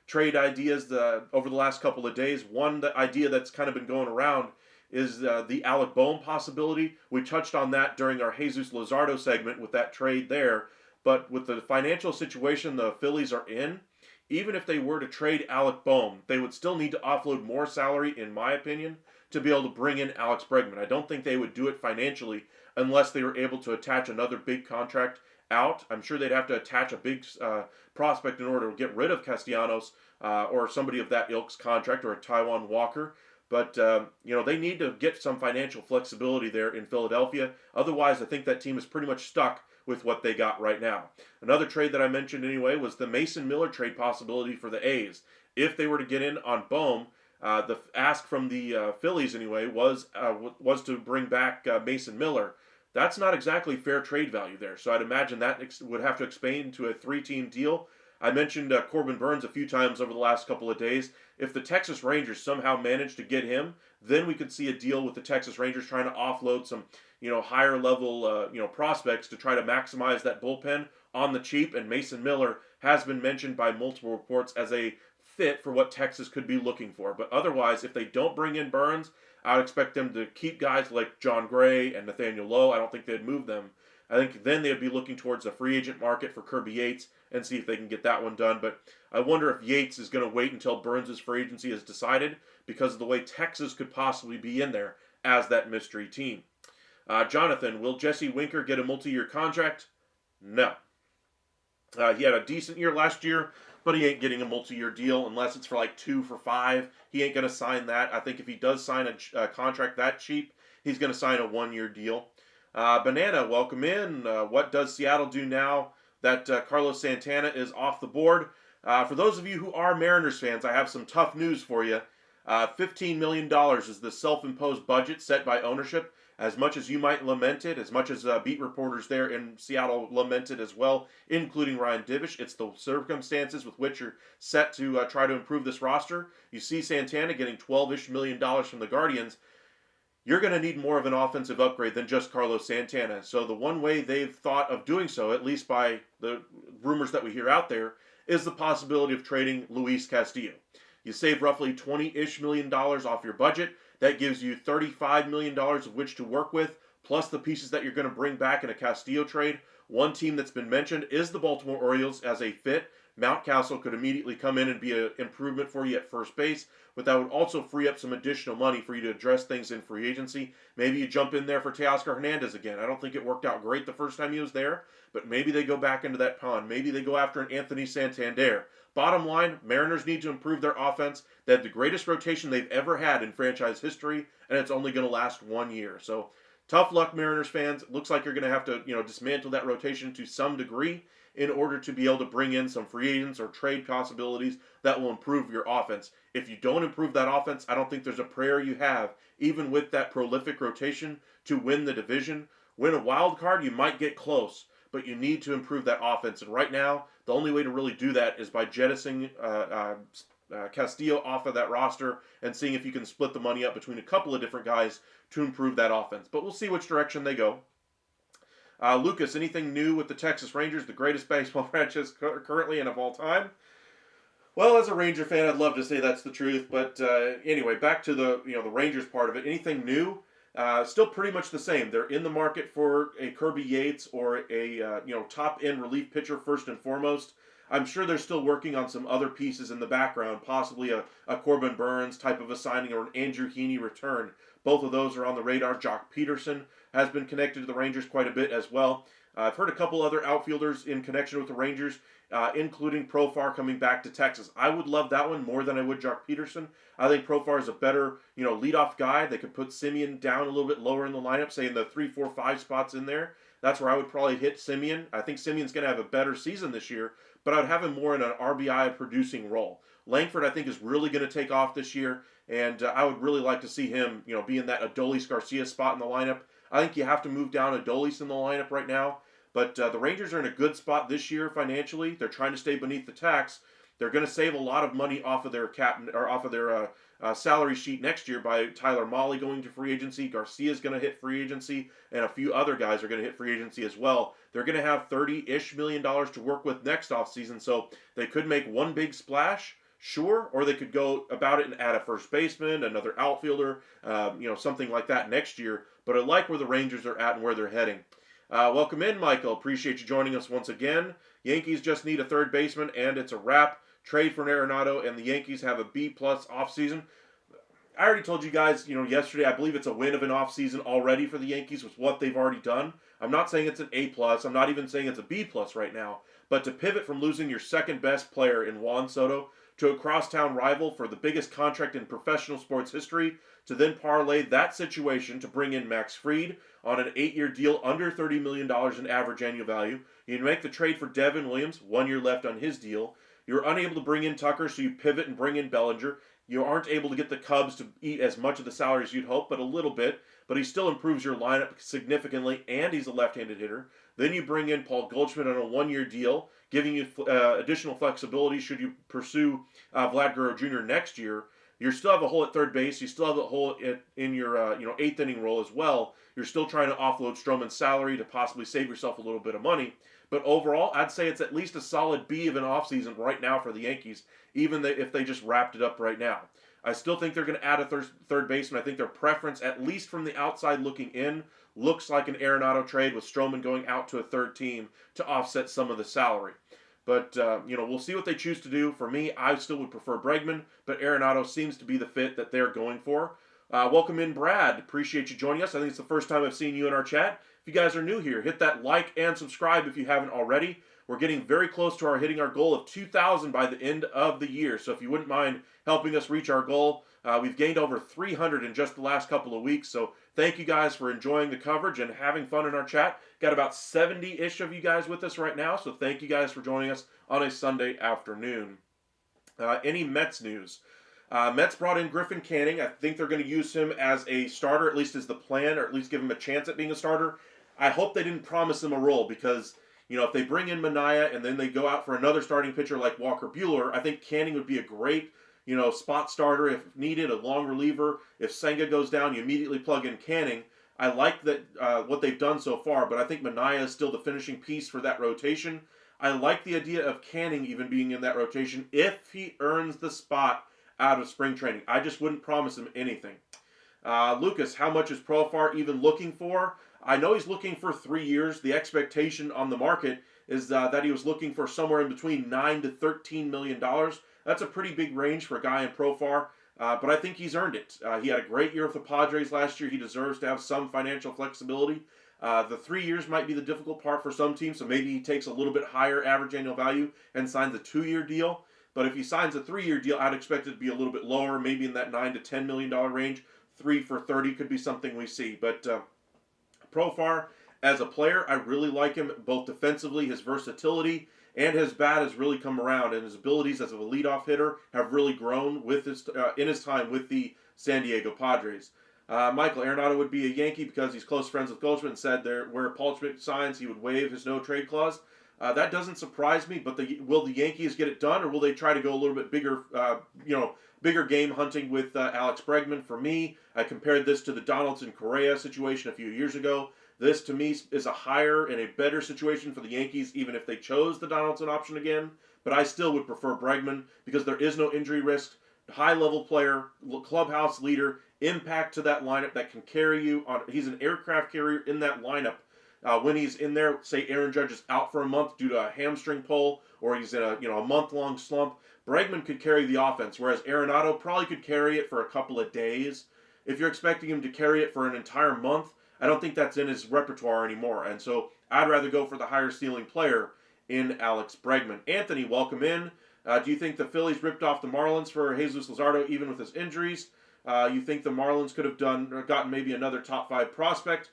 trade ideas over the last couple of days. One idea that's kind of been going around is the Alec Bohm possibility. We touched on that during our Jesus Luzardo segment with that trade there. But with the financial situation the Phillies are in, even if they were to trade Alec Bohm, they would still need to offload more salary, in my opinion, to be able to bring in Alex Bregman. I don't think they would do it financially unless they were able to attach another big contract out. I'm sure they'd have to attach a big prospect in order to get rid of Castellanos or somebody of that ilk's contract, or a Taiwan Walker. But, they need to get some financial flexibility there in Philadelphia. Otherwise, I think that team is pretty much stuck with what they got right now. Another trade that I mentioned anyway was the Mason Miller trade possibility for the A's. If they were to get in on Bohm, the ask from the Phillies anyway was to bring back Mason Miller. That's not exactly fair trade value there. So I'd imagine that would have to expand to a 3-team deal. I mentioned Corbin Burns a few times over the last couple of days. If the Texas Rangers somehow managed to get him, then we could see a deal with the Texas Rangers trying to offload some, higher level, prospects to try to maximize that bullpen on the cheap, and Mason Miller has been mentioned by multiple reports as a fit for what Texas could be looking for. But otherwise, if they don't bring in Burns, I would expect them to keep guys like John Gray and Nathaniel Lowe. I don't think they'd move them. I think then they'd be looking towards the free agent market for Kirby Yates and see if they can get that one done. But I wonder if Yates is going to wait until Burns' free agency is decided because of the way Texas could possibly be in there as that mystery team. Jonathan, will Jesse Winker get a multi-year contract? No. He had a decent year last year, but he ain't getting a multi-year deal unless it's for like 2 for $5. He ain't going to sign that. I think if he does sign a contract that cheap, he's going to sign a 1-year deal. Banana, welcome in. What does Seattle do now that Carlos Santana is off the board? For those of you who are Mariners fans, I have some tough news for you. $15 million is the self-imposed budget set by ownership. As much as you might lament it, as much as beat reporters there in Seattle lamented as well, including Ryan Divish, it's the circumstances with which you're set to try to improve this roster. You see Santana getting $12-ish million from the Guardians. You're going to need more of an offensive upgrade than just Carlos Santana. So the one way they've thought of doing so, at least by the rumors that we hear out there, is the possibility of trading Luis Castillo. You save roughly $20-ish million off your budget. That gives you $35 million of which to work with, plus the pieces that you're going to bring back in a Castillo trade. One team that's been mentioned is the Baltimore Orioles as a fit. Mountcastle could immediately come in and be an improvement for you at first base, but that would also free up some additional money for you to address things in free agency. Maybe you jump in there for Teoscar Hernandez again. I don't think it worked out great the first time he was there, but maybe they go back into that pond. Maybe they go after an Anthony Santander. Bottom line, Mariners need to improve their offense. They have the greatest rotation they've ever had in franchise history, and it's only going to last 1 year. So tough luck, Mariners fans. It looks like you're going to have to, dismantle that rotation to some degree in order to be able to bring in some free agents or trade possibilities that will improve your offense. If you don't improve that offense, I don't think there's a prayer you have, even with that prolific rotation, to win the division. Win a wild card, you might get close, but you need to improve that offense. And right now, the only way to really do that is by jettisoning Castillo off of that roster and seeing if you can split the money up between a couple of different guys to improve that offense. But we'll see which direction they go. Lucas, anything new with the Texas Rangers, the greatest baseball franchise currently and of all time? Well, as a Ranger fan, I'd love to say that's the truth. But anyway, back to the Rangers part of it. Anything new? Still pretty much the same. They're in the market for a Kirby Yates or a top-end relief pitcher first and foremost. I'm sure they're still working on some other pieces in the background, possibly a Corbin Burns type of a signing or an Andrew Heaney return. Both of those are on the radar. Jock Peterson has been connected to the Rangers quite a bit as well. I've heard a couple other outfielders in connection with the Rangers, including Profar coming back to Texas. I would love that one more than I would Jock Peterson. I think Profar is a better, leadoff guy. They could put Semien down a little bit lower in the lineup, say in the 3, 4, 5 spots in there. That's where I would probably hit Semien. I think Simeon's going to have a better season this year, but I'd have him more in an RBI producing role. Langford, I think, is really going to take off this year, and I would really like to see him, be in that Adolis Garcia spot in the lineup. I think you have to move down Adolis in the lineup right now, but the Rangers are in a good spot this year financially. They're trying to stay beneath the tax. They're going to save a lot of money off of their cap or off of their salary sheet next year by Tyler Mahle going to free agency. Garcia's going to hit free agency, and a few other guys are going to hit free agency as well. They're going to have $30-ish million to work with next offseason, so they could make one big splash, sure, or they could go about it and add a first baseman, another outfielder, something like that next year. But I like where the Rangers are at and where they're heading. Welcome in, Michael. Appreciate you joining us once again. Yankees just need a third baseman, and it's a wrap. Trade for Arenado, and the Yankees have a B-plus offseason. I already told you guys, yesterday, I believe it's a win of an offseason already for the Yankees with what they've already done. I'm not saying it's an A-plus. I'm not even saying it's a B-plus right now. But to pivot from losing your second-best player in Juan Soto to a crosstown rival for the biggest contract in professional sports history, to then parlay that situation to bring in Max Fried on an 8-year deal under $30 million in average annual value. You make the trade for Devin Williams, 1 year left on his deal. You're unable to bring in Tucker, so you pivot and bring in Bellinger. You aren't able to get the Cubs to eat as much of the salary as you'd hope, but a little bit. But he still improves your lineup significantly, and he's a left-handed hitter. Then you bring in Paul Goldschmidt on a 1-year deal, giving you additional flexibility should you pursue Vlad Guerrero Jr. next year. You still have a hole at third base. You still have a hole in your 8th inning role as well. You're still trying to offload Stroman's salary to possibly save yourself a little bit of money. But overall, I'd say it's at least a solid B of an offseason right now for the Yankees, even if they just wrapped it up right now. I still think they're going to add a third baseman. I think their preference, at least from the outside looking in, looks like an Arenado trade with Stroman going out to a third team to offset some of the salary. But, we'll see what they choose to do. For me, I still would prefer Bregman, but Arenado seems to be the fit that they're going for. Welcome in, Brad. Appreciate you joining us. I think it's the first time I've seen you in our chat. If you guys are new here, hit that like and subscribe if you haven't already. We're getting very close to hitting our goal of 2,000 by the end of the year. So if you wouldn't mind helping us reach our goal, we've gained over 300 in just the last couple of weeks. So thank you guys for enjoying the coverage and having fun in our chat. Got about 70-ish of you guys with us right now. So thank you guys for joining us on a Sunday afternoon. Any Mets news? Mets brought in Griffin Canning. I think they're going to use him as a starter, at least as the plan, or at least give him a chance at being a starter. I hope they didn't promise him a role because, if they bring in Manaea and then they go out for another starting pitcher like Walker Buehler, I think Canning would be a great, spot starter if needed, a long reliever. If Senga goes down, you immediately plug in Canning. I like that what they've done so far, but I think Manaea is still the finishing piece for that rotation. I like the idea of Canning even being in that rotation if he earns the spot out of spring training. I just wouldn't promise him anything. Lucas, how much is Profar even looking for? I know he's looking for 3 years. The expectation on the market is that he was looking for somewhere in between $9 to $13 million. That's a pretty big range for a guy in Profar, but I think he's earned it. He had a great year with the Padres last year. He deserves to have some financial flexibility. The 3 years might be the difficult part for some teams, so maybe he takes a little bit higher average annual value and signs a 2-year deal. But if he signs a 3-year deal, I'd expect it to be a little bit lower, maybe in that $9 to $10 million range. 3 for 30 could be something we see. But Profar, as a player, I really like him both defensively, his versatility, and his bat has really come around, and his abilities as a leadoff hitter have really grown with in his time with the San Diego Padres. Michael Arenado would be a Yankee because he's close friends with Goldschmidt and said where Paul Schmidt signs, he would waive his no-trade clause. That doesn't surprise me, but will the Yankees get it done, or will they try to go a little bit bigger, bigger game hunting with Alex Bregman? For me, I compared this to the Donaldson-Correa situation a few years ago. This, to me, is a higher and a better situation for the Yankees, even if they chose the Donaldson option again. But I still would prefer Bregman because there is no injury risk. High-level player, clubhouse leader, impact to that lineup that can carry you on. He's an aircraft carrier in that lineup. When he's in there, say Aaron Judge is out for a month due to a hamstring pull, or he's in a month-long slump, Bregman could carry the offense, whereas Arenado probably could carry it for a couple of days. If you're expecting him to carry it for an entire month, I don't think that's in his repertoire anymore. And so I'd rather go for the higher ceiling player in Alex Bregman. Anthony, welcome in. Do you think the Phillies ripped off the Marlins for Jesus Luzardo even with his injuries? You think the Marlins could have gotten maybe another top 5 prospect?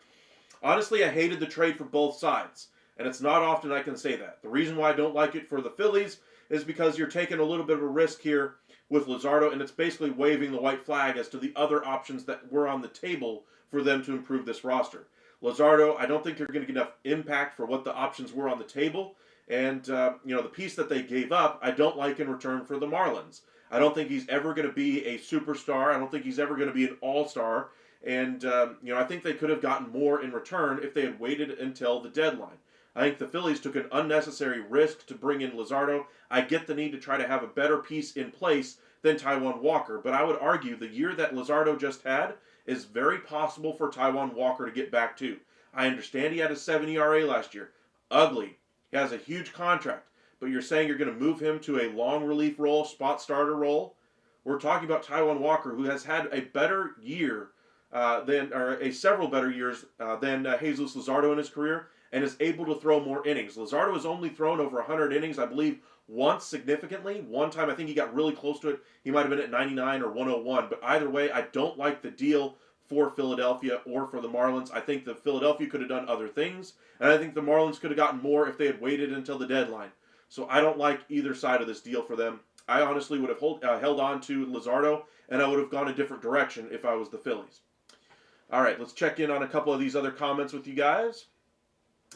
Honestly, I hated the trade for both sides, and it's not often I can say that. The reason why I don't like it for the Phillies is because you're taking a little bit of a risk here with Luzardo, and it's basically waving the white flag as to the other options that were on the table for them to improve this roster. Luzardo, I don't think you're going to get enough impact for what the options were on the table, and the piece that they gave up, I don't like in return for the Marlins. I don't think he's ever going to be a superstar. I don't think he's ever going to be an all-star. And, I think they could have gotten more in return if they had waited until the deadline. I think the Phillies took an unnecessary risk to bring in Luzardo. I get the need to try to have a better piece in place than Taijuan Walker, but I would argue the year that Luzardo just had is very possible for Taijuan Walker to get back to. I understand he had a 7 ERA last year. Ugly. He has a huge contract, but you're saying you're going to move him to a long relief role, spot starter role? We're talking about Taijuan Walker, who has had a better year several better years than Jesus Luzardo in his career, and is able to throw more innings. Luzardo has only thrown over 100 innings, I believe, once significantly. One time I think he got really close to it. He might have been at 99 or 101, but either way, I don't like the deal for Philadelphia or for the Marlins. I think that Philadelphia could have done other things, and I think the Marlins could have gotten more if they had waited until the deadline. So I don't like either side of this deal for them. I honestly would have held on to Luzardo, and I would have gone a different direction if I was the Phillies. All right, let's check in on a couple of these other comments with you guys.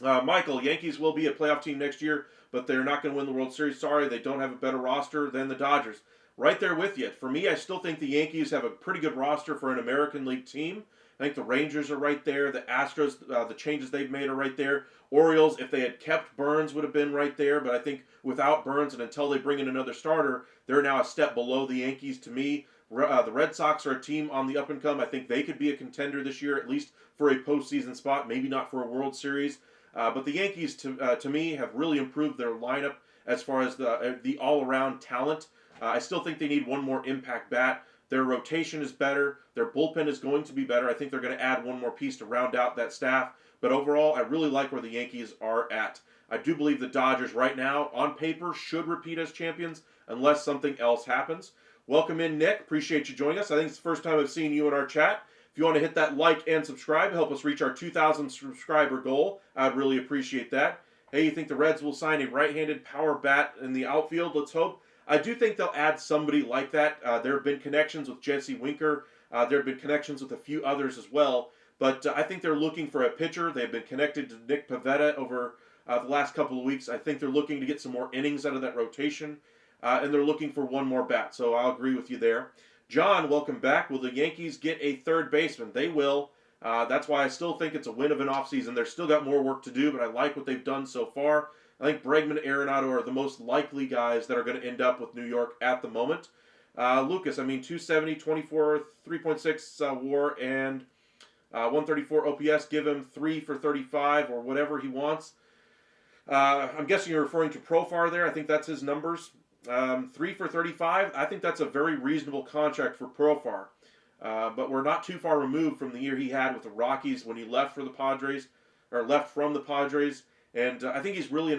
Michael, Yankees will be a playoff team next year, but they're not going to win the World Series. Sorry, they don't have a better roster than the Dodgers. right there with you. For me, I still think the Yankees have a pretty good roster for an American League team. I think the Rangers are right there. The Astros, the changes they've made are right there. Orioles, if they had kept Burns, would have been right there. But I think without Burns and until they bring in another starter, they're now a step below the Yankees to me. The Red Sox are a team on the up and come. I think they could be a contender this year, at least for a postseason spot, maybe not for a World Series. But the Yankees, to me, have really improved their lineup as far as the all-around talent. I still think they need one more impact bat. Their rotation is better. Their bullpen is going to be better. I think they're going to add one more piece to round out that staff. But overall, I really like where the Yankees are at. I do believe the Dodgers right now, on paper, should repeat as champions unless something else happens. Welcome in, Nick. Appreciate you joining us. I think it's the first time I've seen you in our chat. If you want to hit that like and subscribe, help us reach our 2,000 subscriber goal. I'd really appreciate that. Hey, you think the Reds will sign a right-handed power bat in the outfield? Let's hope. I do think they'll add somebody like that. There have been connections with Jesse Winker. There have been connections with a few others as well. But I think they're looking for a pitcher. They've been connected to Nick Pivetta over the last couple of weeks. I think they're looking to get some more innings out of that rotation. And they're looking for one more bat. So I'll agree with you there. John, welcome back. Will the Yankees get a third baseman? They will. That's why I still think it's a win of an offseason. They've still got more work to do, but I like what they've done so far. I think Bregman and Arenado are the most likely guys that are going to end up with New York at the moment. Lucas, 270, 24, 3.6 WAR, and 134 OPS. Give him 3 for 35 or whatever he wants. I'm guessing you're referring to Profar there. I think that's his numbers. 3 for 35. I think that's a very reasonable contract for Profar. But we're not too far removed from the year he had with the Rockies when he left for the Padres, or left from the Padres. And I think he's really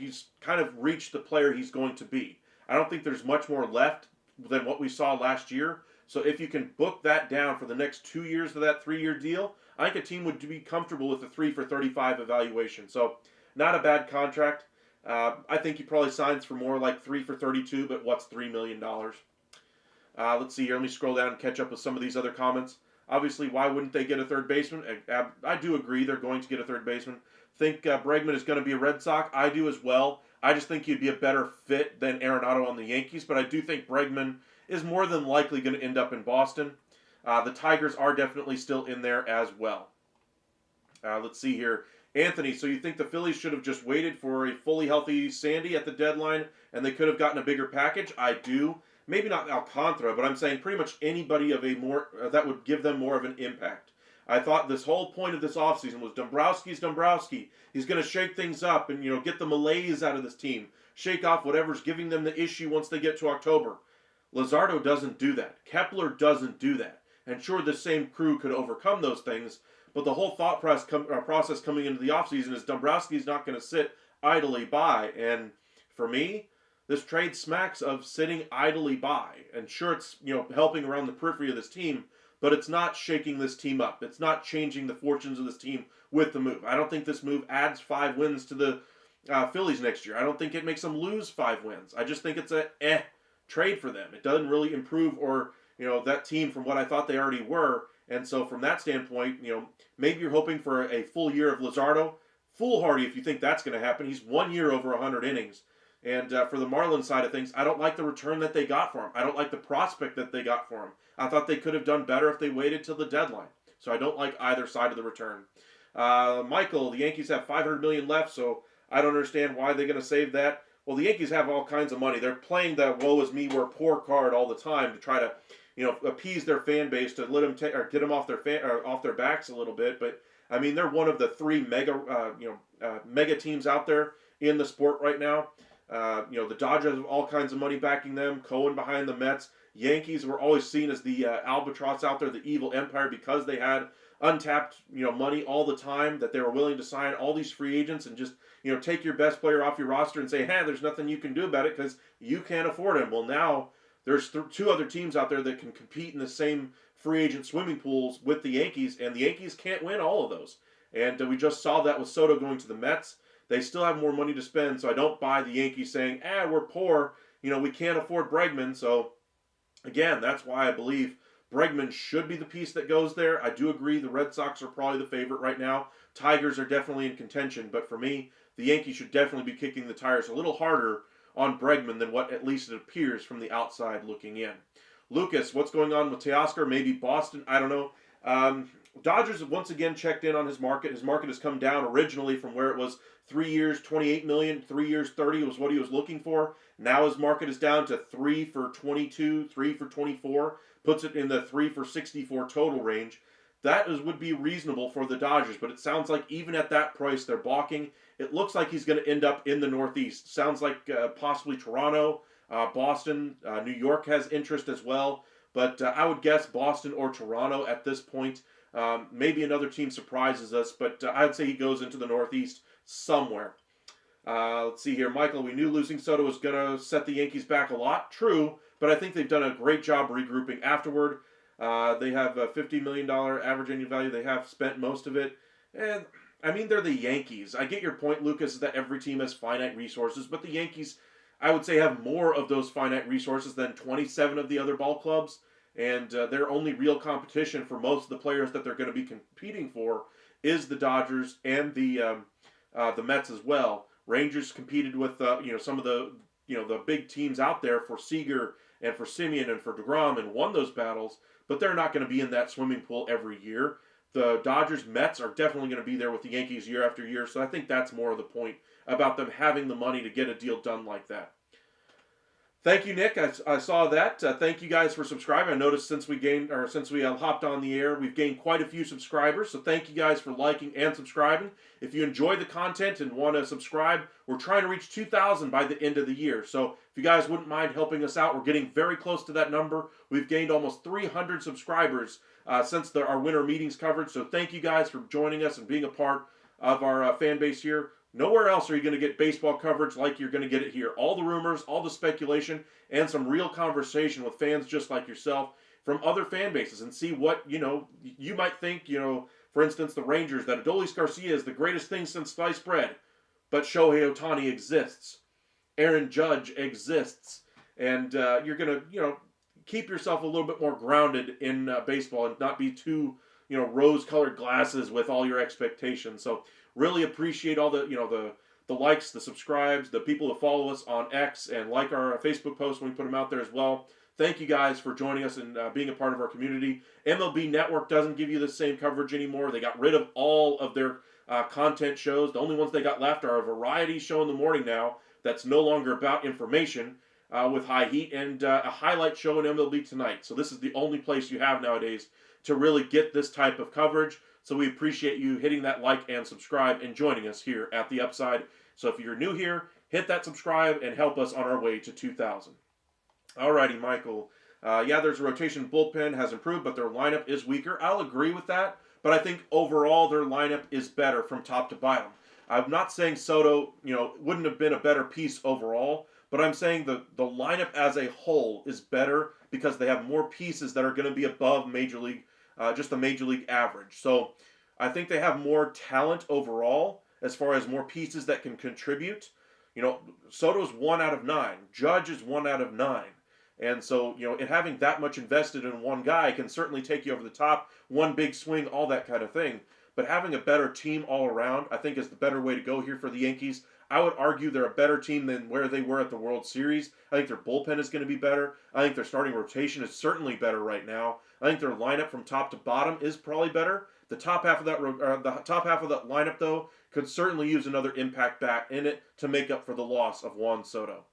he's kind of reached the player he's going to be. I don't think there's much more left than what we saw last year. So if you can book that down for the next 2 years of that 3-year deal, I think a team would be comfortable with a 3 for 35 evaluation. So not a bad contract. I think he probably signs for more like 3 for 32, but what's $3 million? Let's see here. Let me scroll down and catch up with some of these other comments. Obviously, why wouldn't they get a third baseman? I do agree they're going to get a third baseman. Think Bregman is going to be a Red Sox. I do as well. I just think he'd be a better fit than Arenado on the Yankees, but I do think Bregman is more than likely going to end up in Boston. The Tigers are definitely still in there as well. Let's see here. Anthony, so you think the Phillies should have just waited for a fully healthy Sandy at the deadline and they could have gotten a bigger package? I do. Maybe not Alcantara, but I'm saying pretty much anybody of a more that would give them more of an impact. I thought this whole point of this offseason was Dombrowski's Dombrowski. He's going to shake things up and get the malaise out of this team. Shake off whatever's giving them the issue once they get to October. Luzardo doesn't do that. Kepler doesn't do that. And sure, the same crew could overcome those things, but the whole thought process coming into the offseason is Dombrowski's not going to sit idly by. And for me, this trade smacks of sitting idly by. And sure, it's helping around the periphery of this team, but it's not shaking this team up. It's not changing the fortunes of this team with the move. I don't think this move adds 5 wins to the Phillies next year. I don't think it makes them lose 5 wins. I just think it's a trade for them. It doesn't really improve that team from what I thought they already were. And so from that standpoint, maybe you're hoping for a full year of Luzardo. Foolhardy if you think that's going to happen. He's 1 year over 100 innings. And for the Marlins side of things, I don't like the return that they got for him. I don't like the prospect that they got for him. I thought they could have done better if they waited till the deadline. So I don't like either side of the return. Michael, the Yankees have $500 million left, so I don't understand why they're going to save that. Well, the Yankees have all kinds of money. They're playing the woe is me, we're poor card all the time to try to appease their fan base, to let them get them off their backs a little bit. But I mean, they're one of the 3 mega teams out there in the sport right now. The Dodgers have all kinds of money backing them. Cohen behind the Mets. Yankees were always seen as the albatross out there, the evil empire, because they had untapped money all the time, that they were willing to sign all these free agents and just take your best player off your roster and say, hey, there's nothing you can do about it because you can't afford him. Well, now there's 2 other teams out there that can compete in the same free agent swimming pools with the Yankees, and the Yankees can't win all of those. And we just saw that with Soto going to the Mets. They still have more money to spend, so I don't buy the Yankees saying, we're poor, we can't afford Bregman. So, again, that's why I believe Bregman should be the piece that goes there. I do agree the Red Sox are probably the favorite right now. Tigers are definitely in contention, but for me, the Yankees should definitely be kicking the tires a little harder on Bregman than what at least it appears from the outside looking in. Lucas, what's going on with Teoscar? Maybe Boston? I don't know. Dodgers have once again checked in on his market. His market has come down originally from where it was 3 years, $28 million, 3 years, 30 was what he was looking for. Now his market is down to 3 for 22, 3 for 24, puts it in the 3 for 64 total range. That would be reasonable for the Dodgers, but it sounds like even at that price, they're balking. It looks like he's going to end up in the Northeast. Sounds like possibly Toronto, Boston, New York has interest as well. But I would guess Boston or Toronto at this point. Maybe another team surprises us, but I would say he goes into the Northeast somewhere. Let's see here. Michael, we knew losing Soto was going to set the Yankees back a lot. True, but I think they've done a great job regrouping afterward. They have a $50 million average annual value. They have spent most of it. And, I mean, they're the Yankees. I get your point, Lucas, is that every team has finite resources, but the Yankees, I would say, have more of those finite resources than 27 of the other ball clubs. And their only real competition for most of the players that they're going to be competing for is the Dodgers and the Mets as well. Rangers competed with some of the the big teams out there for Seager and for Simeon and for DeGrom and won those battles, but they're not going to be in that swimming pool every year. The Dodgers, Mets are definitely going to be there with the Yankees year after year, so I think that's more of the point about them having the money to get a deal done like that. Thank you, Nick. I saw that. Thank you guys for subscribing. I noticed since we hopped on the air, we've gained quite a few subscribers. So thank you guys for liking and subscribing. If you enjoy the content and want to subscribe, we're trying to reach 2,000 by the end of the year. So if you guys wouldn't mind helping us out, we're getting very close to that number. We've gained almost 300 subscribers since our winter meetings coverage. So thank you guys for joining us and being a part of our fan base here. Nowhere else are you going to get baseball coverage like you're going to get it here. All the rumors, all the speculation, and some real conversation with fans just like yourself from other fan bases and see what, you might think, for instance, the Rangers, that Adolis Garcia is the greatest thing since sliced bread. But Shohei Ohtani exists. Aaron Judge exists. And you're going to, keep yourself a little bit more grounded in baseball and not be too, rose-colored glasses with all your expectations. So really appreciate all the likes, the subscribes, the people who follow us on X and like our Facebook posts when we put them out there as well. Thank you guys for joining us and being a part of our community. MLB Network doesn't give you the same coverage anymore. They got rid of all of their content shows. The only ones they got left are a variety show in the morning now that's no longer about information with High Heat and a highlight show in MLB Tonight. So this is the only place you have nowadays to really get this type of coverage. So we appreciate you hitting that like and subscribe and joining us here at The Upside. So if you're new here, hit that subscribe and help us on our way to 2,000. Alrighty, Michael. There's a rotation. Bullpen has improved, but their lineup is weaker. I'll agree with that, but I think overall their lineup is better from top to bottom. I'm not saying Soto, wouldn't have been a better piece overall, but I'm saying the lineup as a whole is better because they have more pieces that are going to be above major league, just the major league average. So I think they have more talent overall as far as more pieces that can contribute. Soto's 1 out of 9. Judge is 1 out of 9. And so, having that much invested in one guy can certainly take you over the top, one big swing, all that kind of thing. But having a better team all around, I think, is the better way to go here for the Yankees. I would argue they're a better team than where they were at the World Series. I think their bullpen is going to be better. I think their starting rotation is certainly better right now. I think their lineup from top to bottom is probably better. The top half of that lineup, though, could certainly use another impact bat in it to make up for the loss of Juan Soto.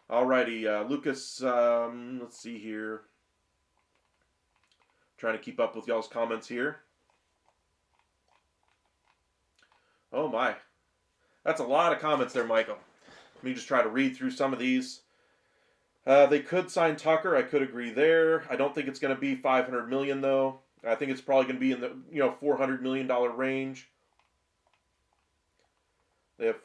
Alrighty, Lucas, let's see here. Trying to keep up with y'all's comments here. Oh my. That's a lot of comments there, Michael. Let me just try to read through some of these. They could sign Tucker. I could agree there. I don't think it's going to be $500 million, though. I think it's probably going to be in the $400 million range. They have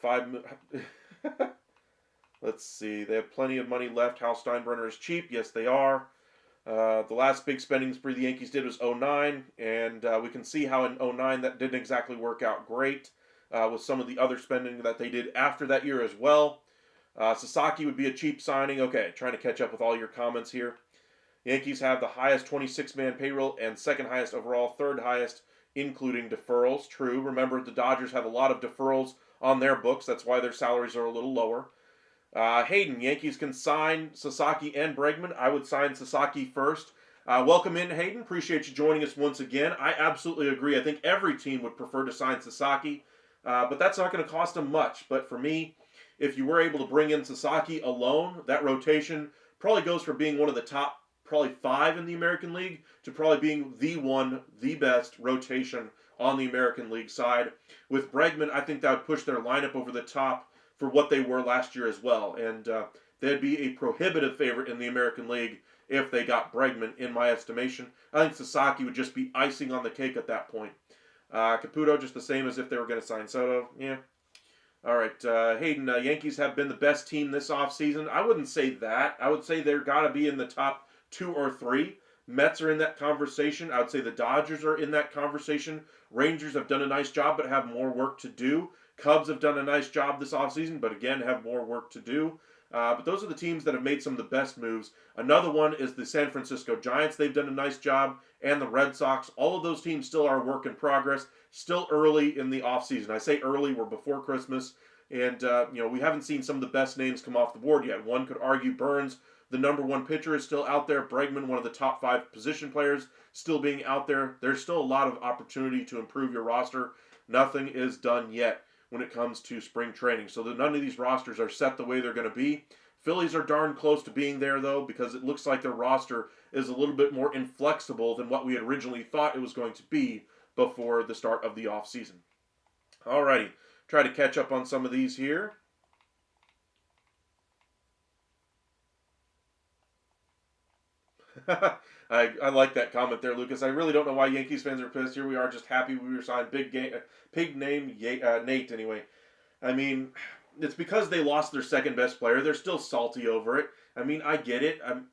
Let's see. They have plenty of money left. Hal Steinbrenner is cheap. Yes, they are. The last big spending spree the Yankees did was 2009, and we can see how in 2009 that didn't exactly work out great with some of the other spending that they did after that year as well. Sasaki would be a cheap signing. Okay, trying to catch up with all your comments here. Yankees have the highest 26-man payroll and second highest overall, third highest, including deferrals. True. Remember, the Dodgers have a lot of deferrals on their books. That's why their salaries are a little lower. Hayden, Yankees can sign Sasaki and Bregman. I would sign Sasaki first. Welcome in, Hayden. Appreciate you joining us once again. I absolutely agree. I think every team would prefer to sign Sasaki, but that's not going to cost them much. But for me, if you were able to bring in Sasaki alone, that rotation probably goes from being one of the top probably five in the American League to probably being the best rotation on the American League side. With Bregman, I think that would push their lineup over the top for what they were last year as well. And they'd be a prohibitive favorite in the American League if they got Bregman, in my estimation. I think Sasaki would just be icing on the cake at that point. Caputo, just the same as if they were going to sign Soto. Yeah. All right, Hayden, Yankees have been the best team this offseason. I wouldn't say that. I would say they're got to be in the top 2 or 3. Mets are in that conversation. I would say the Dodgers are in that conversation. Rangers have done a nice job but have more work to do. Cubs have done a nice job this offseason, but again have more work to do. But those are the teams that have made some of the best moves. Another one is the San Francisco Giants. They've done a nice job. And the Red Sox. All of those teams still are a work in progress. Still early in the offseason. I say early, we're before Christmas. And, we haven't seen some of the best names come off the board yet. One could argue Burns, the number one pitcher, is still out there. Bregman, one of the top 5 position players, still being out there. There's still a lot of opportunity to improve your roster. Nothing is done yet when it comes to spring training. So none of these rosters are set the way they're going to be. Phillies are darn close to being there, though, because it looks like their roster is a little bit more inflexible than what we had originally thought it was going to be before the start of the offseason. Alrighty, try to catch up on some of these here. I like that comment there, Lucas. I really don't know why Yankees fans are pissed. Here we are, just happy we were signed. Pig name Nate, anyway. I mean, it's because they lost their second best player. They're still salty over it. I mean, I get it. I'm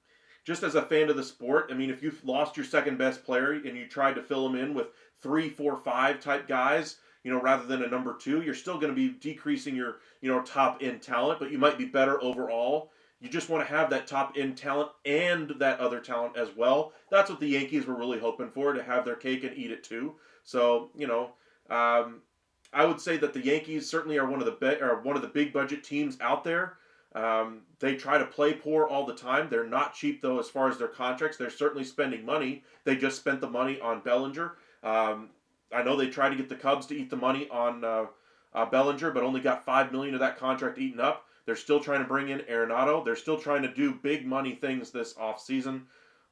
just as a fan of the sport. I mean, if you've lost your second best player and you tried to fill him in with 3, 4, 5 type guys, rather than a number 2, you're still going to be decreasing your, top end talent, but you might be better overall. You just want to have that top end talent and that other talent as well. That's what the Yankees were really hoping for, to have their cake and eat it too. So, I would say that the Yankees certainly are one of the big budget teams out there. They try to play poor all the time. They're not cheap, though, as far as their contracts. They're certainly spending money. They just spent the money on Bellinger. I know they tried to get the Cubs to eat the money on Bellinger, but only got $5 million of that contract eaten up. They're still trying to bring in Arenado. They're still trying to do big money things this offseason.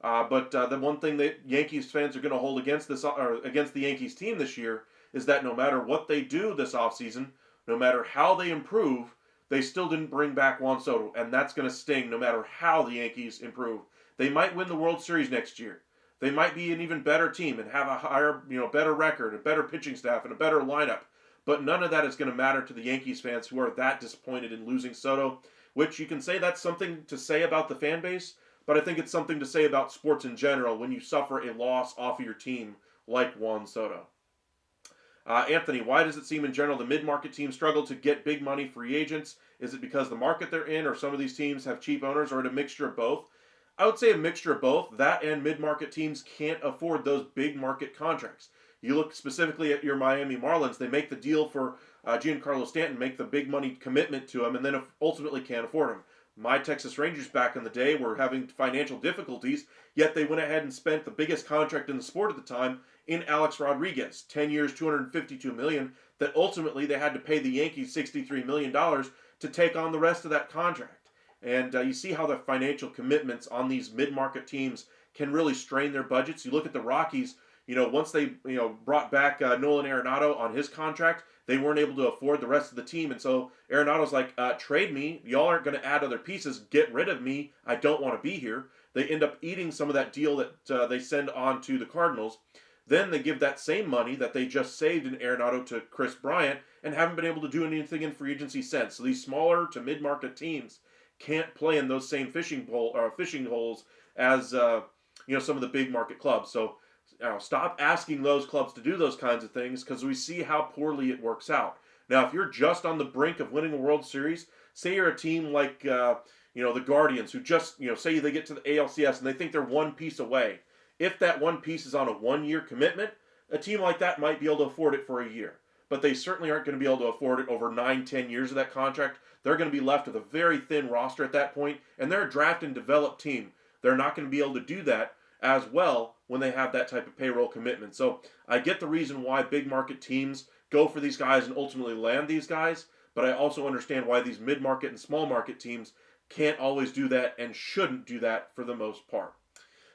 But the one thing that Yankees fans are going to hold against the Yankees team this year is that no matter what they do this offseason, no matter how they improve, they still didn't bring back Juan Soto, and that's going to sting no matter how the Yankees improve. They might win the World Series next year. They might be an even better team and have a higher, better record, a better pitching staff, and a better lineup. But none of that is going to matter to the Yankees fans who are that disappointed in losing Soto, which you can say that's something to say about the fan base, but I think it's something to say about sports in general when you suffer a loss off of your team like Juan Soto. Anthony, why does it seem in general the mid-market teams struggle to get big money free agents? Is it because the market they're in, or some of these teams have cheap owners, or a mixture of both? I would say a mixture of both. That and mid-market teams can't afford those big market contracts. You look specifically at your Miami Marlins, they make the deal for Giancarlo Stanton, make the big money commitment to him, and then ultimately can't afford him. My Texas Rangers back in the day were having financial difficulties, yet they went ahead and spent the biggest contract in the sport at the time in Alex Rodriguez, 10 years, $252 million, that ultimately they had to pay the Yankees $63 million to take on the rest of that contract. And you see how the financial commitments on these mid-market teams can really strain their budgets. You look at the Rockies, once they brought back Nolan Arenado on his contract, they weren't able to afford the rest of the team. And so Arenado's like, trade me. Y'all aren't going to add other pieces. Get rid of me. I don't want to be here. They end up eating some of that deal that they send on to the Cardinals. Then they give that same money that they just saved in Arenado to Chris Bryant and haven't been able to do anything in free agency since. So these smaller to mid-market teams can't play in those same fishing holes as some of the big market clubs. So stop asking those clubs to do those kinds of things, because we see how poorly it works out. Now, if you're just on the brink of winning a World Series, say you're a team like the Guardians, who just say they get to the ALCS and they think they're one piece away. If that one piece is on a 1-year commitment, a team like that might be able to afford it for a year. but they certainly aren't going to be able to afford it over 9, 10 years of that contract. They're going to be left with a very thin roster at that point, and they're a draft and develop team. They're not going to be able to do that as well when they have that type of payroll commitment. So I get the reason why big market teams go for these guys and ultimately land these guys, but I also understand why these mid-market and small market teams can't always do that and shouldn't do that for the most part.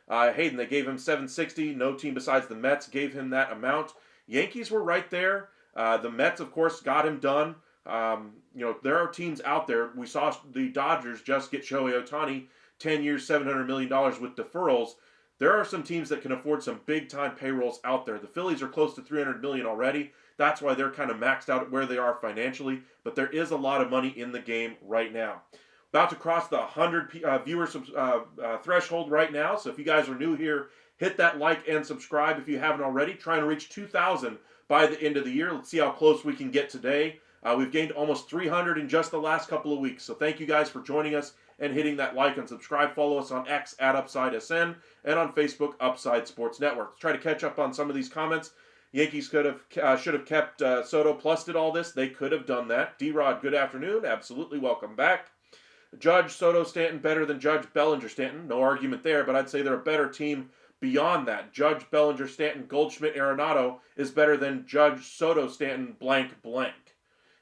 Hayden, they gave him $760. No team besides the Mets gave him that amount. Yankees were right there. The Mets, of course, got him done. There are teams out there. We saw the Dodgers just get Shohei Ohtani 10 years, $700 million with deferrals. There are some teams that can afford some big-time payrolls out there. The Phillies are close to $300 million already. That's why they're kind of maxed out at where they are financially. But there is a lot of money in the game right now. About to cross the 100 viewer threshold right now. So if you guys are new here, hit that like and subscribe if you haven't already. Trying to reach 2,000 by the end of the year. Let's see how close we can get today. We've gained almost 300 in just the last couple of weeks. So thank you guys for joining us and hitting that like and subscribe. Follow us on X at UpsideSN and on Facebook, Upside Sports Network. Let's try to catch up on some of these comments. Yankees should have kept Soto plus did all this. They could have done that. D-Rod, good afternoon. Absolutely, welcome back. Judge, Soto, Stanton better than Judge, Bellinger, Stanton. No argument there, but I'd say they're a better team beyond that. Judge, Bellinger, Stanton, Goldschmidt, Arenado is better than Judge, Soto, Stanton, blank, blank.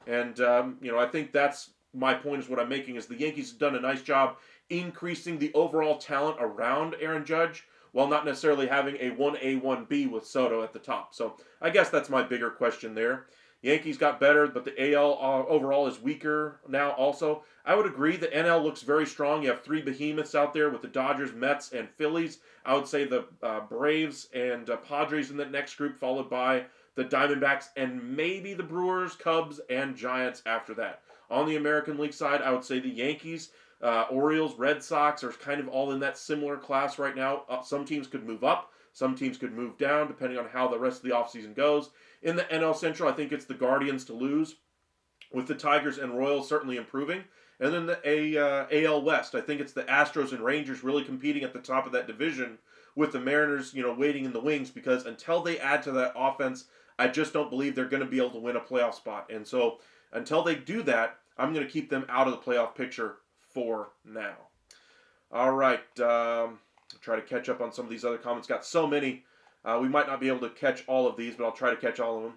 And, I think that's my point is what I'm making is the Yankees have done a nice job increasing the overall talent around Aaron Judge while not necessarily having a 1A, 1B with Soto at the top. So I guess that's my bigger question there. Yankees got better, but the AL overall is weaker now also. I would agree the NL looks very strong. You have three behemoths out there with the Dodgers, Mets, and Phillies. I would say the Braves and Padres in the next group, followed by the Diamondbacks and maybe the Brewers, Cubs, and Giants after that. On the American League side, I would say the Yankees, Orioles, Red Sox are kind of all in that similar class right now. Some teams could move up. Some teams could move down depending on how the rest of the offseason goes. In the NL Central, I think it's the Guardians to lose, with the Tigers and Royals certainly improving. And then the AL West, I think it's the Astros and Rangers really competing at the top of that division, with the Mariners, waiting in the wings, because until they add to that offense, I just don't believe they're going to be able to win a playoff spot. And so until they do that, I'm going to keep them out of the playoff picture for now. All right. I'll try to catch up on some of these other comments. Got so many. We might not be able to catch all of these, but I'll try to catch all of them.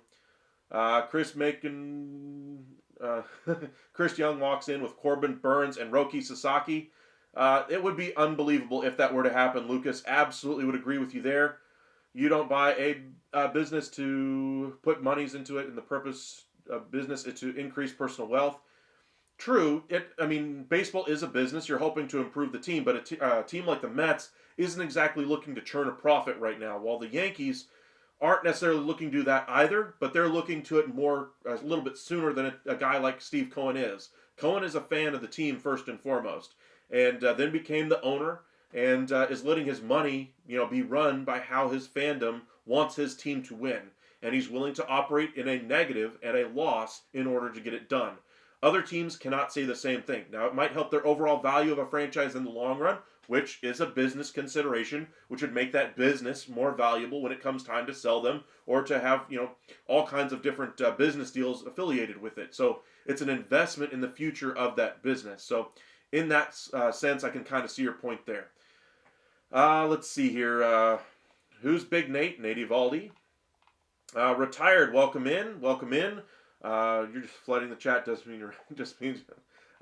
Chris Young walks in with Corbin Burns and Roki Sasaki. It would be unbelievable if that were to happen, Lucas. Absolutely would agree with you there. You don't buy a business to put monies into it, and the purpose of business is to increase personal wealth. True. Baseball is a business. You're hoping to improve the team, but a team like the Mets isn't exactly looking to churn a profit right now, while the Yankees aren't necessarily looking to do that either, but they're looking to it more a little bit sooner than a guy like Steve Cohen is. Cohen is a fan of the team first and foremost, and then became the owner and is letting his money, be run by how his fandom wants his team to win, and he's willing to operate in a negative and a loss in order to get it done. Other teams cannot say the same thing. Now, it might help their overall value of a franchise in the long run, which is a business consideration, which would make that business more valuable when it comes time to sell them or to have, all kinds of different business deals affiliated with it. So it's an investment in the future of that business. So in that sense, I can kind of see your point there. Let's see here. Who's Big Nate? Nate Evaldi. Retired. Welcome in. Welcome in. You're just flooding the chat. Doesn't mean just means.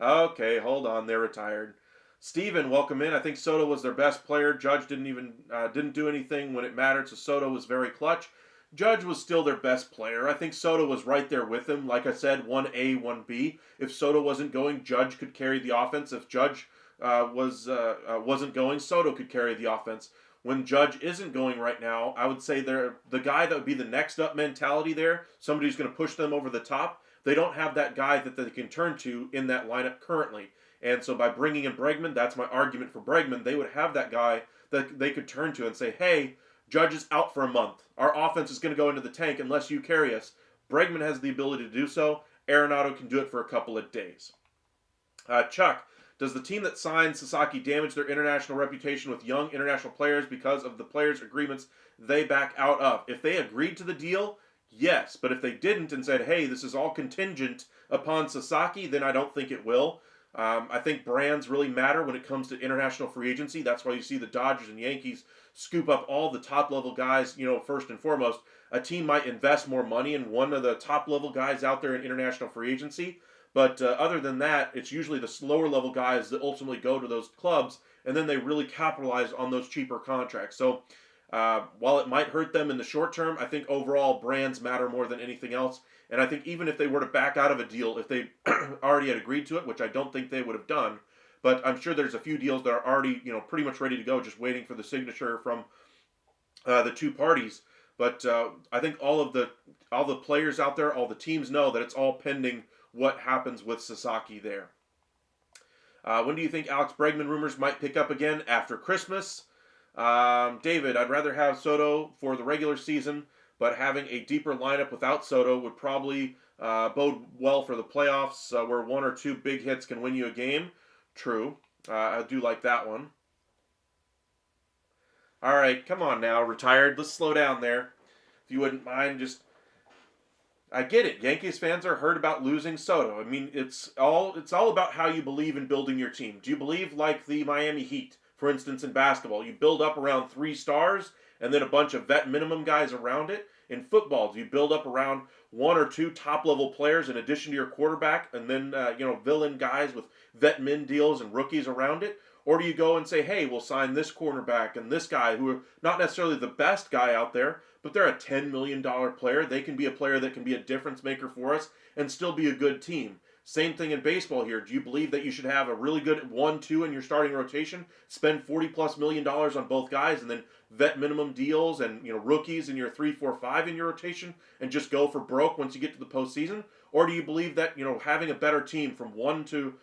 Okay, hold on. They're retired. Steven, welcome in. I think Soto was their best player. Judge didn't do anything when it mattered, so Soto was very clutch. Judge was still their best player. I think Soto was right there with him. Like I said, 1A, 1B. If Soto wasn't going, Judge could carry the offense. If Judge wasn't going, Soto could carry the offense. When Judge isn't going right now, I would say they're the guy that would be the next up mentality there. Somebody who's going to push them over the top. They don't have that guy that they can turn to in that lineup currently. And so by bringing in Bregman, that's my argument for Bregman. They would have that guy that they could turn to and say, hey, Judge is out for a month. Our offense is going to go into the tank unless you carry us. Bregman has the ability to do so. Arenado can do it for a couple of days. Chuck, does the team that signed Sasaki damage their international reputation with young international players because of the players' agreements they back out of? If they agreed to the deal, Yes, but if they didn't and said, hey, this is all contingent upon Sasaki, then I don't think it will. I think brands really matter when it comes to international free agency. That's why you see the Dodgers and Yankees scoop up all the top level guys, first and foremost. A team might invest more money in one of the top level guys out there in international free agency. But other than that, it's usually the slower level guys that ultimately go to those clubs, and then they really capitalize on those cheaper contracts. So while it might hurt them in the short term, I think overall brands matter more than anything else. And I think even if they were to back out of a deal, if they already had agreed to it, which I don't think they would have done, but I'm sure there's a few deals that are already, pretty much ready to go, just waiting for the signature from the two parties. But I think all the players out there, all the teams know that it's all pending what happens with Sasaki there. When do you think Alex Bregman rumors might pick up again? After Christmas. David, I'd rather have Soto for the regular season, but having a deeper lineup without Soto would probably bode well for the playoffs, where one or two big hits can win you a game. True. I do like that one. All right, come on now, retired. Let's slow down there. If you wouldn't mind, I get it. Yankees fans are hurt about losing Soto. I mean, it's all about how you believe in building your team. Do you believe like the Miami Heat, for instance, in basketball? You build up around 3 stars and then a bunch of vet minimum guys around it. In football, do you build up around one or two top level players in addition to your quarterback, and then villain guys with vet min deals and rookies around it? Or do you go and say, hey, we'll sign this cornerback and this guy who are not necessarily the best guy out there, but they're a $10 million player. They can be a player that can be a difference maker for us and still be a good team. Same thing in baseball here. Do you believe that you should have a really good 1-2 in your starting rotation, spend $40+ million on both guys, and then vet minimum deals and rookies in your 3-4-5 in your rotation, and just go for broke once you get to the postseason? Or do you believe that having a better team from 1 to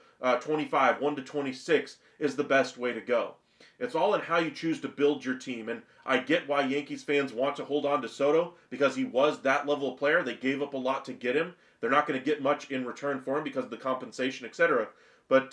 25, 1 to 26 is the best way to go? It's all in how you choose to build your team. And I get why Yankees fans want to hold on to Soto, because he was that level of player. They gave up a lot to get him. They're not going to get much in return for him because of the compensation, etc. But,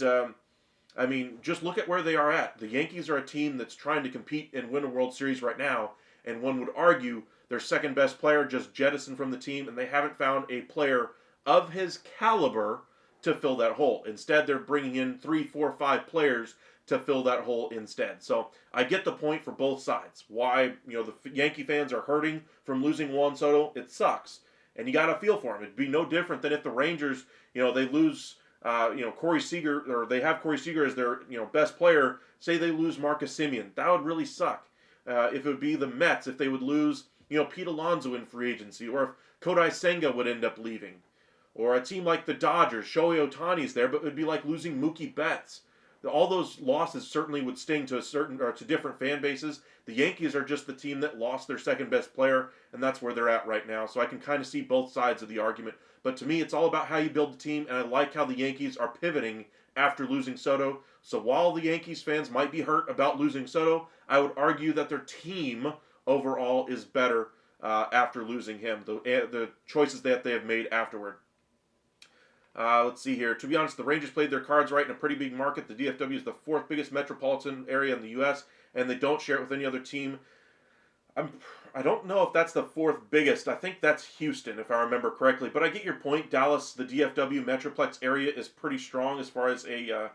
just look at where they are at. The Yankees are a team that's trying to compete and win a World Series right now. And one would argue their second best player just jettisoned from the team, and they haven't found a player of his caliber to fill that hole. Instead, they're bringing in 3, 4, 5 players to fill that hole instead. So I get the point for both sides. Why the Yankee fans are hurting from losing Juan Soto. It sucks, and you got to feel for him. It'd be no different than if the Rangers, they lose, Corey Seager, or they have Corey Seager as their best player. Say they lose Marcus Semien, that would really suck. If it would be the Mets, if they would lose, Pete Alonso in free agency, or if Kodai Senga would end up leaving. Or a team like the Dodgers, Shohei Ohtani's there, but it would be like losing Mookie Betts. All those losses certainly would sting to different fan bases. The Yankees are just the team that lost their second best player, and that's where they're at right now. So I can kind of see both sides of the argument. But to me, it's all about how you build the team, and I like how the Yankees are pivoting after losing Soto. So while the Yankees fans might be hurt about losing Soto, I would argue that their team overall is better after losing him. The choices that they have made afterward. Let's see here. To be honest, the Rangers played their cards right in a pretty big market. The DFW is the 4th biggest metropolitan area in the U.S., and they don't share it with any other team. I don't know if that's the 4th biggest. I think that's Houston, if I remember correctly. But I get your point. Dallas, the DFW Metroplex area, is pretty strong as far as a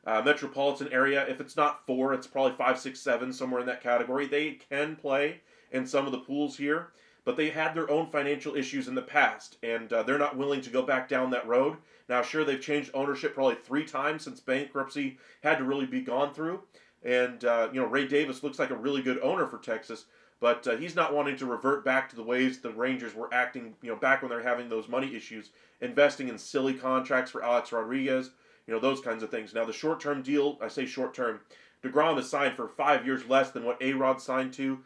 metropolitan area. If it's not 4, it's probably 5, 6, 7, somewhere in that category. They can play in some of the pools here, but they had their own financial issues in the past, and they're not willing to go back down that road. Now, sure, they've changed ownership probably 3 times since bankruptcy had to really be gone through, and Ray Davis looks like a really good owner for Texas, but he's not wanting to revert back to the ways the Rangers were acting, back when they're having those money issues, investing in silly contracts for Alex Rodriguez, those kinds of things. Now, the short-term deal, I say short-term, DeGrom is signed for 5 years less than what A-Rod signed to.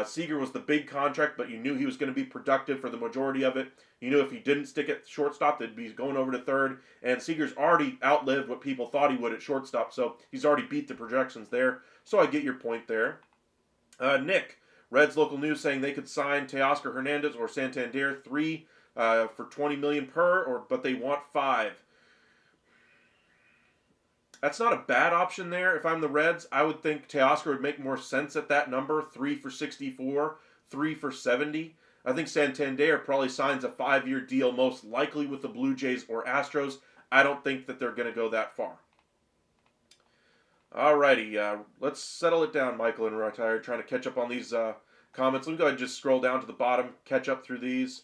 Seager was the big contract, but you knew he was going to be productive for the majority of it. You knew if he didn't stick at shortstop, they'd be going over to third. And Seager's already outlived what people thought he would at shortstop, so he's already beat the projections there. So I get your point there. Nick, Reds local news saying they could sign Teoscar Hernandez or Santander 3 for $20 million per, but they want 5. That's not a bad option there. If I'm the Reds, I would think Teoscar would make more sense at that number. 3 for 64, 3 for 70. I think Santander probably signs a 5-year deal, most likely with the Blue Jays or Astros. I don't think that they're going to go that far. Alrighty, let's settle it down, Michael and Retired, trying to catch up on these comments. Let me go ahead and just scroll down to the bottom, catch up through these.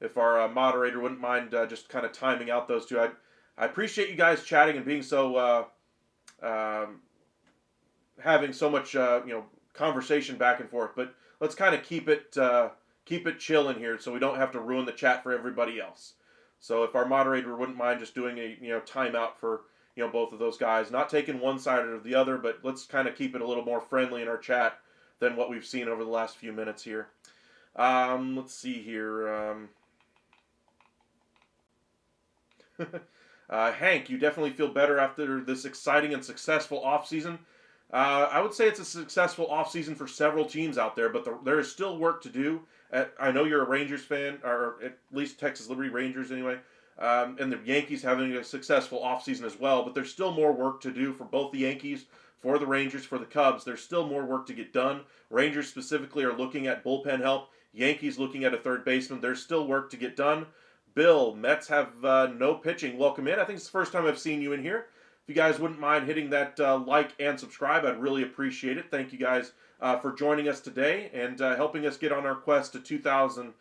If our moderator wouldn't mind just kind of timing out those two. I appreciate you guys chatting and being so, having so much, conversation back and forth. But let's kind of keep it chill in here so we don't have to ruin the chat for everybody else. So if our moderator wouldn't mind just doing a, timeout for, both of those guys, not taking one side or the other, but let's kind of keep it a little more friendly in our chat than what we've seen over the last few minutes here. Let's see here. Hank, you definitely feel better after this exciting and successful offseason. I would say it's a successful offseason for several teams out there, but there is still work to do. I know you're a Rangers fan, or at least Texas Liberty Rangers anyway, and the Yankees having a successful offseason as well, but there's still more work to do for both the Yankees, for the Rangers, for the Cubs. There's still more work to get done. Rangers specifically are looking at bullpen help. Yankees looking at a third baseman. There's still work to get done. Bill, Mets have no pitching. Welcome in. I think it's the first time I've seen you in here. If you guys wouldn't mind hitting that like and subscribe, I'd really appreciate it. Thank you guys for joining us today and helping us get on our quest to 2,000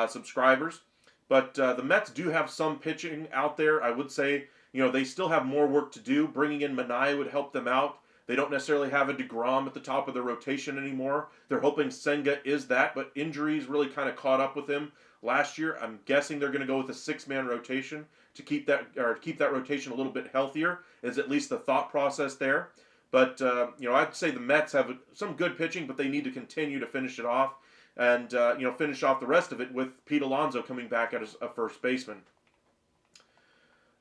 subscribers. But the Mets do have some pitching out there. I would say, they still have more work to do. Bringing in Manaea would help them out. They don't necessarily have a DeGrom at the top of their rotation anymore. They're hoping Senga is that, but injuries really kind of caught up with him last year. I'm guessing they're going to go with a 6-man rotation to keep that rotation a little bit healthier, is at least the thought process there. But I'd say the Mets have some good pitching, but they need to continue to finish it off and finish off the rest of it with Pete Alonso coming back as a first baseman.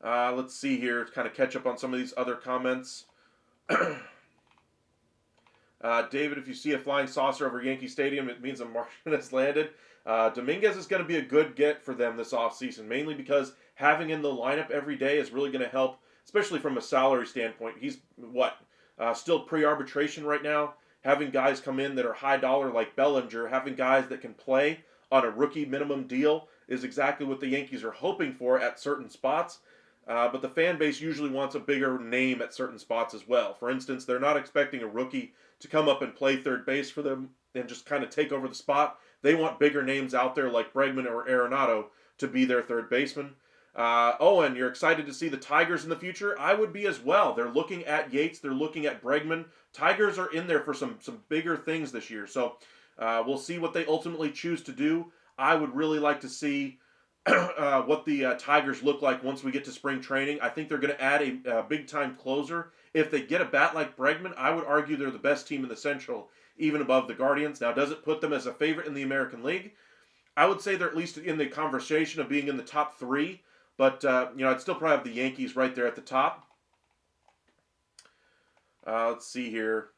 Let's see here, kind of catch up on some of these other comments. David, if you see a flying saucer over Yankee Stadium, it means a Martian has landed. Dominguez is going to be a good get for them this offseason, mainly because having in the lineup every day is really going to help, especially from a salary standpoint. He's, still pre-arbitration right now. Having guys come in that are high dollar like Bellinger, having guys that can play on a rookie minimum deal is exactly what the Yankees are hoping for at certain spots. But the fan base usually wants a bigger name at certain spots as well. For instance, they're not expecting a rookie to come up and play third base for them and just kind of take over the spot. They want bigger names out there like Bregman or Arenado to be their third baseman. Owen, you're excited to see the Tigers in the future? I would be as well. They're looking at Yates. They're looking at Bregman. Tigers are in there for some bigger things this year. So we'll see what they ultimately choose to do. I would really like to see what the Tigers look like once we get to spring training. I think they're going to add a big-time closer. If they get a bat like Bregman, I would argue they're the best team in the Central, even above the Guardians. Now, does it put them as a favorite in the American League? I would say they're at least in the conversation of being in the top 3. But, I'd still probably have the Yankees right there at the top. Let's see here.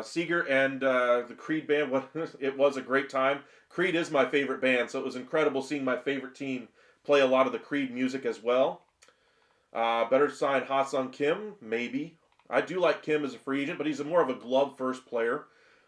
Seeger and the Creed band, it was a great time. Creed is my favorite band, so it was incredible seeing my favorite team play a lot of the Creed music as well. Better sign Ha-Sung Kim? Maybe. I do like Kim as a free agent, but he's more of a glove-first player.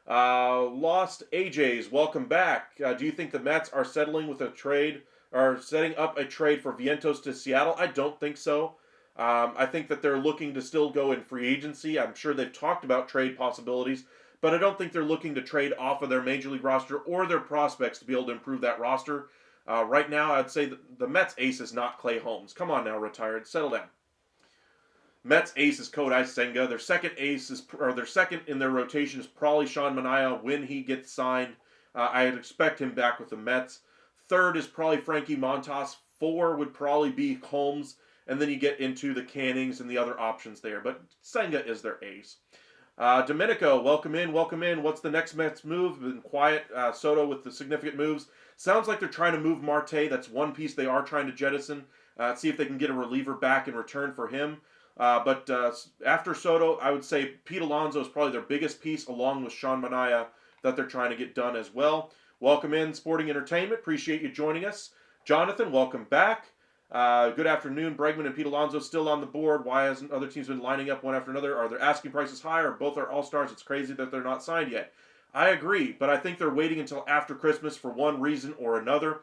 Lost AJs, welcome back. Do you think the Mets are settling with a trade, or setting up a trade for Vientos to Seattle? I don't think so. I think that they're looking to still go in free agency. I'm sure they've talked about trade possibilities, but I don't think they're looking to trade off of their major league roster or their prospects to be able to improve that roster. Right now, I'd say that the Mets ace is not Clay Holmes. Come on now, retired. Settle down. Mets ace is Kodai Senga. Their second second in their rotation is probably Sean Manaea when he gets signed. I'd expect him back with the Mets. Third is probably Frankie Montas. 4 would probably be Holmes. And then you get into the Cannings and the other options there. But Senga is their ace. Domenico, welcome in, welcome in. What's the next Mets move? Been quiet. Soto with the significant moves. Sounds like they're trying to move Marte. That's one piece they are trying to jettison. See if they can get a reliever back in return for him. But after Soto, I would say Pete Alonso is probably their biggest piece, along with Sean Manaea, that they're trying to get done as well. Welcome in, Sporting Entertainment. Appreciate you joining us. Jonathan, welcome back. Good afternoon. Bregman and Pete Alonso still on the board. Why hasn't other teams been lining up one after another? Are their asking prices high, or both are all-stars? It's crazy that they're not signed yet. I agree, but I think they're waiting until after Christmas for one reason or another.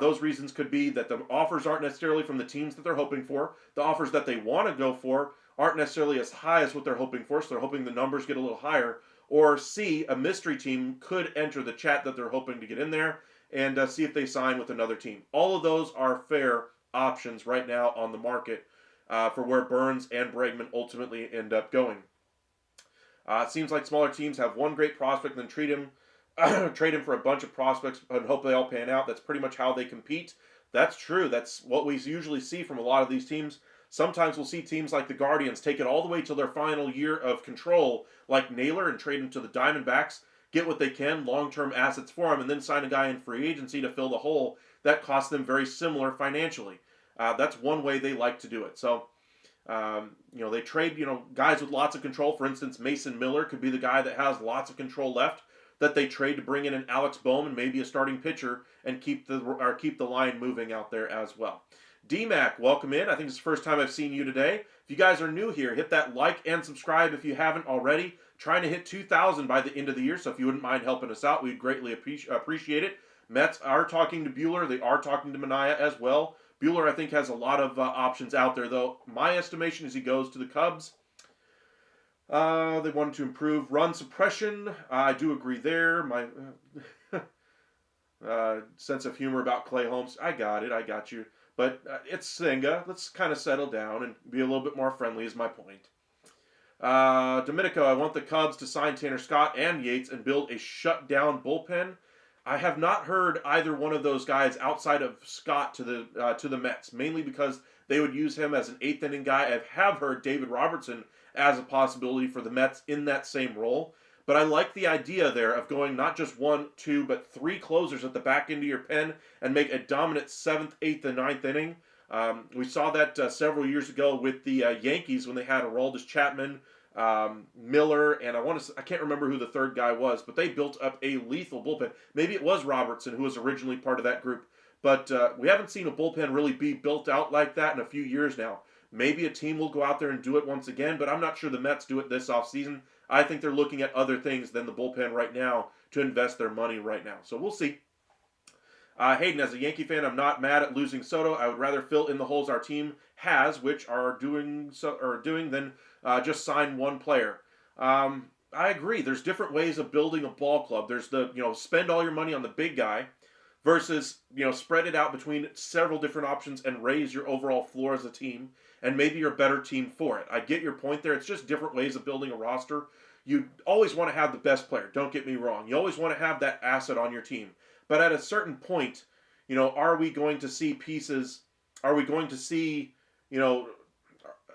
Those reasons could be that the offers aren't necessarily from the teams that they're hoping for. The offers that they want to go for aren't necessarily as high as what they're hoping for, so they're hoping the numbers get a little higher. Or C, a mystery team could enter the chat that they're hoping to get in there and see if they sign with another team. All of those are fair options right now on the market for where Burns and Bregman ultimately end up going. It seems like smaller teams have one great prospect and then trade him for a bunch of prospects and hope they all pan out. That's pretty much how they compete. That's true. That's what we usually see from a lot of these teams. Sometimes we'll see teams like the Guardians take it all the way till their final year of control, like Naylor, and trade him to the Diamondbacks, get what they can, long-term assets for him, and then sign a guy in free agency to fill the hole that costs them very similar financially. That's one way they like to do it. So, they trade, guys with lots of control. For instance, Mason Miller could be the guy that has lots of control left that they trade to bring in an Alex Bowman, maybe a starting pitcher, and keep the line moving out there as well. D-Mac, welcome in. I think it's the first time I've seen you today. If you guys are new here, hit that like and subscribe if you haven't already. Trying to hit 2,000 by the end of the year, so if you wouldn't mind helping us out, we'd greatly appreciate it. Mets are talking to Buehler. They are talking to Manaea as well. Buehler, I think, has a lot of options out there, though. My estimation is he goes to the Cubs. They wanted to improve run suppression. I do agree there. My sense of humor about Clay Holmes. I got you. But it's Senga. Let's kind of settle down and be a little bit more friendly is my point. Domenico, I want the Cubs to sign Tanner Scott and Yates and build a shutdown bullpen. I have not heard either one of those guys outside of Scott to the Mets, mainly because they would use him as an eighth inning guy. I have heard David Robertson as a possibility for the Mets in that same role. But I like the idea there of going not just 1, 2, but 3 closers at the back end of your pen and make a dominant 7th, 8th, and 9th inning. We saw that several years ago with the Yankees when they had Aroldis Chapman, Miller, and I can't remember who the third guy was, but they built up a lethal bullpen. Maybe it was Robertson who was originally part of that group, but we haven't seen a bullpen really be built out like that in a few years now. Maybe a team will go out there and do it once again, but I'm not sure the Mets do it this offseason. I think they're looking at other things than the bullpen right now to invest their money right now. So we'll see. Hayden, as a Yankee fan, I'm not mad at losing Soto. I would rather fill in the holes our team has, which are doing than just sign one player. I agree. There's different ways of building a ball club. There's the spend all your money on the big guy versus spread it out between several different options and raise your overall floor as a team. And maybe you're a better team for it. I get your point there. It's just different ways of building a roster. You always want to have the best player. Don't get me wrong. You always want to have that asset on your team. But at a certain point, are we going to see pieces? Are we going to see, a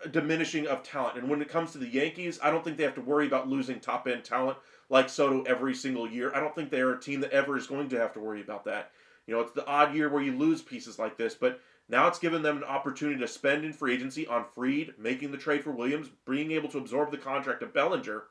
diminishing of talent? And when it comes to the Yankees, I don't think they have to worry about losing top-end talent like Soto every single year. I don't think they are a team that ever is going to have to worry about that. It's the odd year where you lose pieces like this, but now it's given them an opportunity to spend in free agency on Fried, making the trade for Williams, being able to absorb the contract of Bellinger,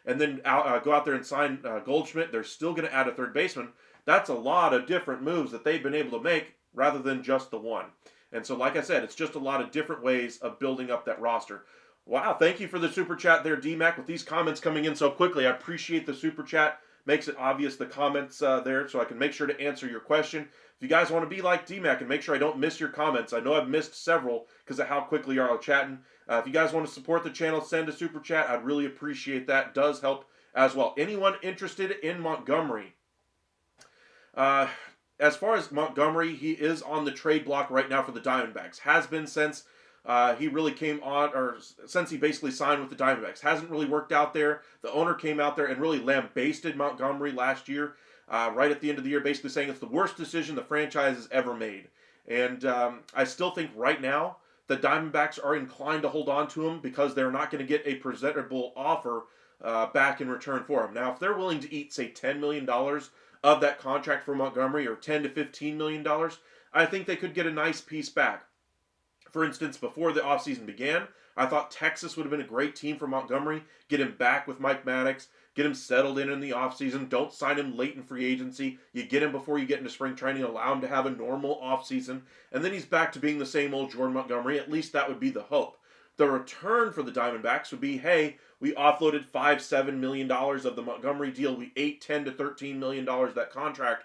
and then go out there and sign Goldschmidt. They're still going to add a third baseman. That's a lot of different moves that they've been able to make rather than just the one. And so, like I said, it's just a lot of different ways of building up that roster. Wow, thank you for the super chat there, D-Mac, with these comments coming in so quickly. I appreciate the super chat. Makes it obvious the comments there so I can make sure to answer your question. If you guys want to be like D-Mac and make sure I don't miss your comments, I know I've missed several because of how quickly y'all are chatting. If you guys want to support the channel, send a super chat. I'd really appreciate that. It does help as well. Anyone interested in Montgomery? As far as Montgomery, he is on the trade block right now for the Diamondbacks. Has been since he really came on, or since he basically signed with the Diamondbacks. Hasn't really worked out there. The owner came out there and really lambasted Montgomery last year, right at the end of the year, basically saying it's the worst decision the franchise has ever made. And I still think right now the Diamondbacks are inclined to hold on to him because they're not going to get a presentable offer back in return for him. Now, if they're willing to eat, say, $10 million of that contract for Montgomery, or $10 to $15 million, I think they could get a nice piece back. For instance, before the offseason began, I thought Texas would have been a great team for Montgomery. Get him back with Mike Maddox. Get him settled in the offseason. Don't sign him late in free agency. You get him before you get into spring training. Allow him to have a normal offseason. And then he's back to being the same old Jordan Montgomery. At least that would be the hope. The return for the Diamondbacks would be, hey, we offloaded $5-7 million of the Montgomery deal. We ate $10 to $13 million of that contract.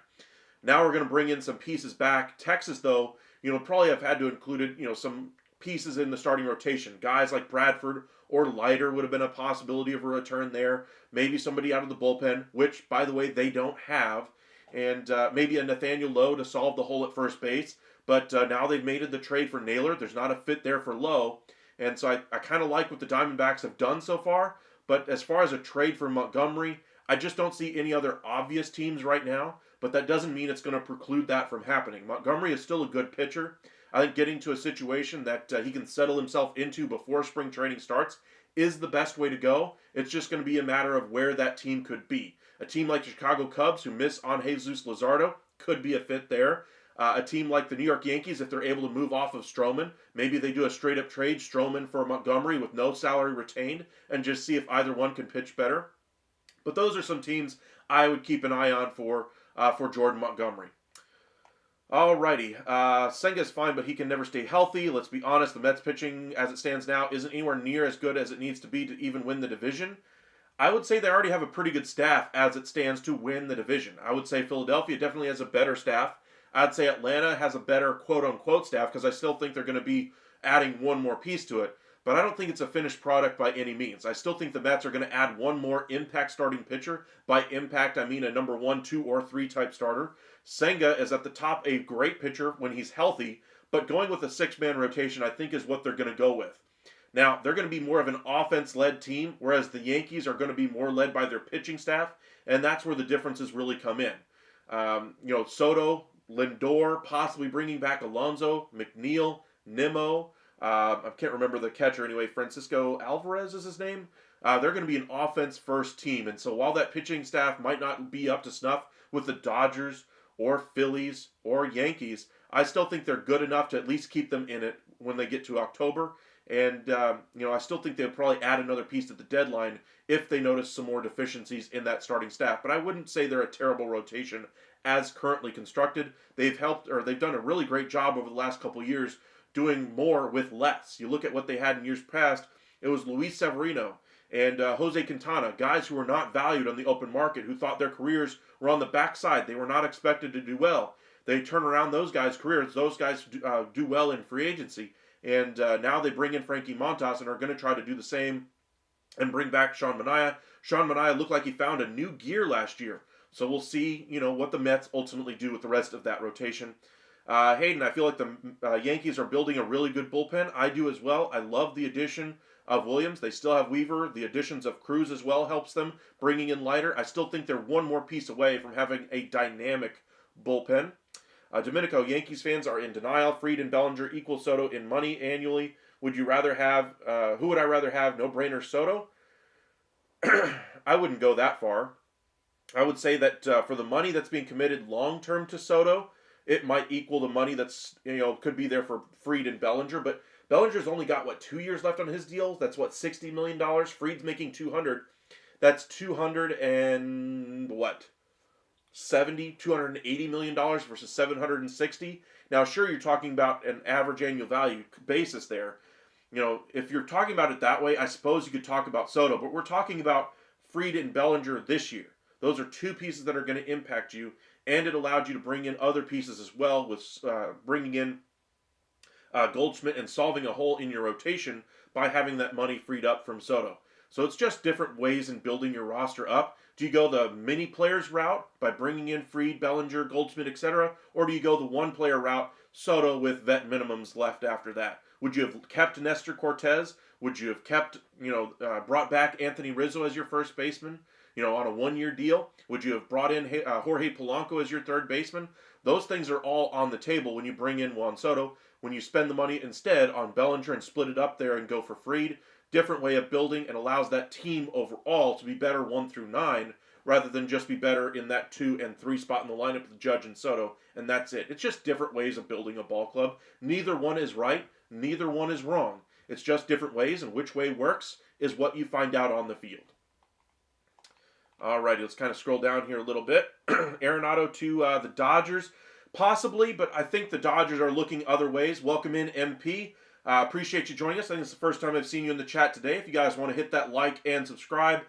Now we're going to bring in some pieces back. Texas, though, probably have had to include, some pieces in the starting rotation. Guys like Bradford or Leiter would have been a possibility of a return there. Maybe somebody out of the bullpen, which, by the way, they don't have. And maybe a Nathaniel Lowe to solve the hole at first base. But now they've made the trade for Naylor. There's not a fit there for Lowe. And so I kind of like what the Diamondbacks have done so far. But as far as a trade for Montgomery, I just don't see any other obvious teams right now. But that doesn't mean it's going to preclude that from happening. Montgomery is still a good pitcher. I think getting to a situation that he can settle himself into before spring training starts is the best way to go. It's just going to be a matter of where that team could be. A team like the Chicago Cubs, who miss on Jesus Luzardo, could be a fit there. A team like the New York Yankees, if they're able to move off of Stroman, maybe they do a straight-up trade, Stroman for Montgomery with no salary retained, and just see if either one can pitch better. But those are some teams I would keep an eye on for Jordan Montgomery. Alrighty, Senga's fine, but he can never stay healthy. Let's be honest, the Mets pitching as it stands now isn't anywhere near as good as it needs to be to even win the division. I would say they already have a pretty good staff as it stands to win the division. I would say Philadelphia definitely has a better staff. I'd say Atlanta has a better quote-unquote staff because I still think they're going to be adding one more piece to it. But I don't think it's a finished product by any means. I still think the Mets are going to add one more impact starting pitcher. By impact, I mean a number 1, 2, or 3 type starter. Senga is at the top, a great pitcher when he's healthy, but going with a 6-man rotation I think is what they're going to go with. Now, they're going to be more of an offense-led team, whereas the Yankees are going to be more led by their pitching staff, and that's where the differences really come in. Soto, Lindor, possibly bringing back Alonso, McNeil, Nimmo. I can't remember the catcher anyway. Francisco Alvarez is his name. They're going to be an offense-first team, and so while that pitching staff might not be up to snuff with the Dodgers or Phillies or Yankees, I still think they're good enough to at least keep them in it when they get to October. And, I still think they'll probably add another piece at the deadline if they notice some more deficiencies in that starting staff. But I wouldn't say they're a terrible rotation as currently constructed. They've done a really great job over the last couple of years doing more with less. You look at what they had in years past, it was Luis Severino and Jose Quintana, guys who were not valued on the open market, who thought their careers were on the backside. They were not expected to do well. They turn around those guys' careers. Those guys do well in free agency. And now they bring in Frankie Montas and are going to try to do the same and bring back Sean Manaea. Sean Manaea looked like he found a new gear last year. So we'll see, what the Mets ultimately do with the rest of that rotation. Hayden, I feel like the Yankees are building a really good bullpen. I do as well. I love the addition of Williams. They still have Weaver. The additions of Cruz as well helps them. Bringing in Leiter. I still think they're one more piece away from having a dynamic bullpen. Domenico, Yankees fans are in denial. Fried and Bellinger equal Soto in money annually. Would you rather have, who would I rather have? No-brainer Soto? I wouldn't go that far. I would say that for the money that's being committed long-term to Soto, it might equal the money that's, could be there for Fried and Bellinger. But Bellinger's only got, 2 years left on his deal? That's, $60 million? Fried's making $200. That's $200 and what? $280 million versus $760. Now, sure, you're talking about an average annual value basis there. If you're talking about it that way, I suppose you could talk about Soto, but we're talking about Fried and Bellinger this year. Those are two pieces that are going to impact you, and it allowed you to bring in other pieces as well with bringing in Goldschmidt and solving a hole in your rotation by having that money freed up from Soto. So it's just different ways in building your roster up. Do you go the mini players route by bringing in Fried, Bellinger, Goldschmidt, etc., or do you go the one player route, Soto with vet minimums left after that? Would you have kept Nestor Cortez? Would you have kept, brought back Anthony Rizzo as your first baseman, on a 1-year deal? Would you have brought in Jorge Polanco as your third baseman? Those things are all on the table when you bring in Juan Soto. When you spend the money instead on Bellinger and split it up there and go for Fried, different way of building, and allows that team overall to be better 1 through 9 rather than just be better in that 2 and 3 spot in the lineup with Judge and Soto, and that's it. It's just different ways of building a ball club. Neither one is right, neither one is wrong. It's just different ways, and which way works is what you find out on the field. Alrighty, let's kind of scroll down here a little bit. Arenado to the Dodgers, possibly, but I think the Dodgers are looking other ways. Welcome in MP. Appreciate you joining us. I think it's the first time I've seen you in the chat today. If you guys want to hit that like and subscribe,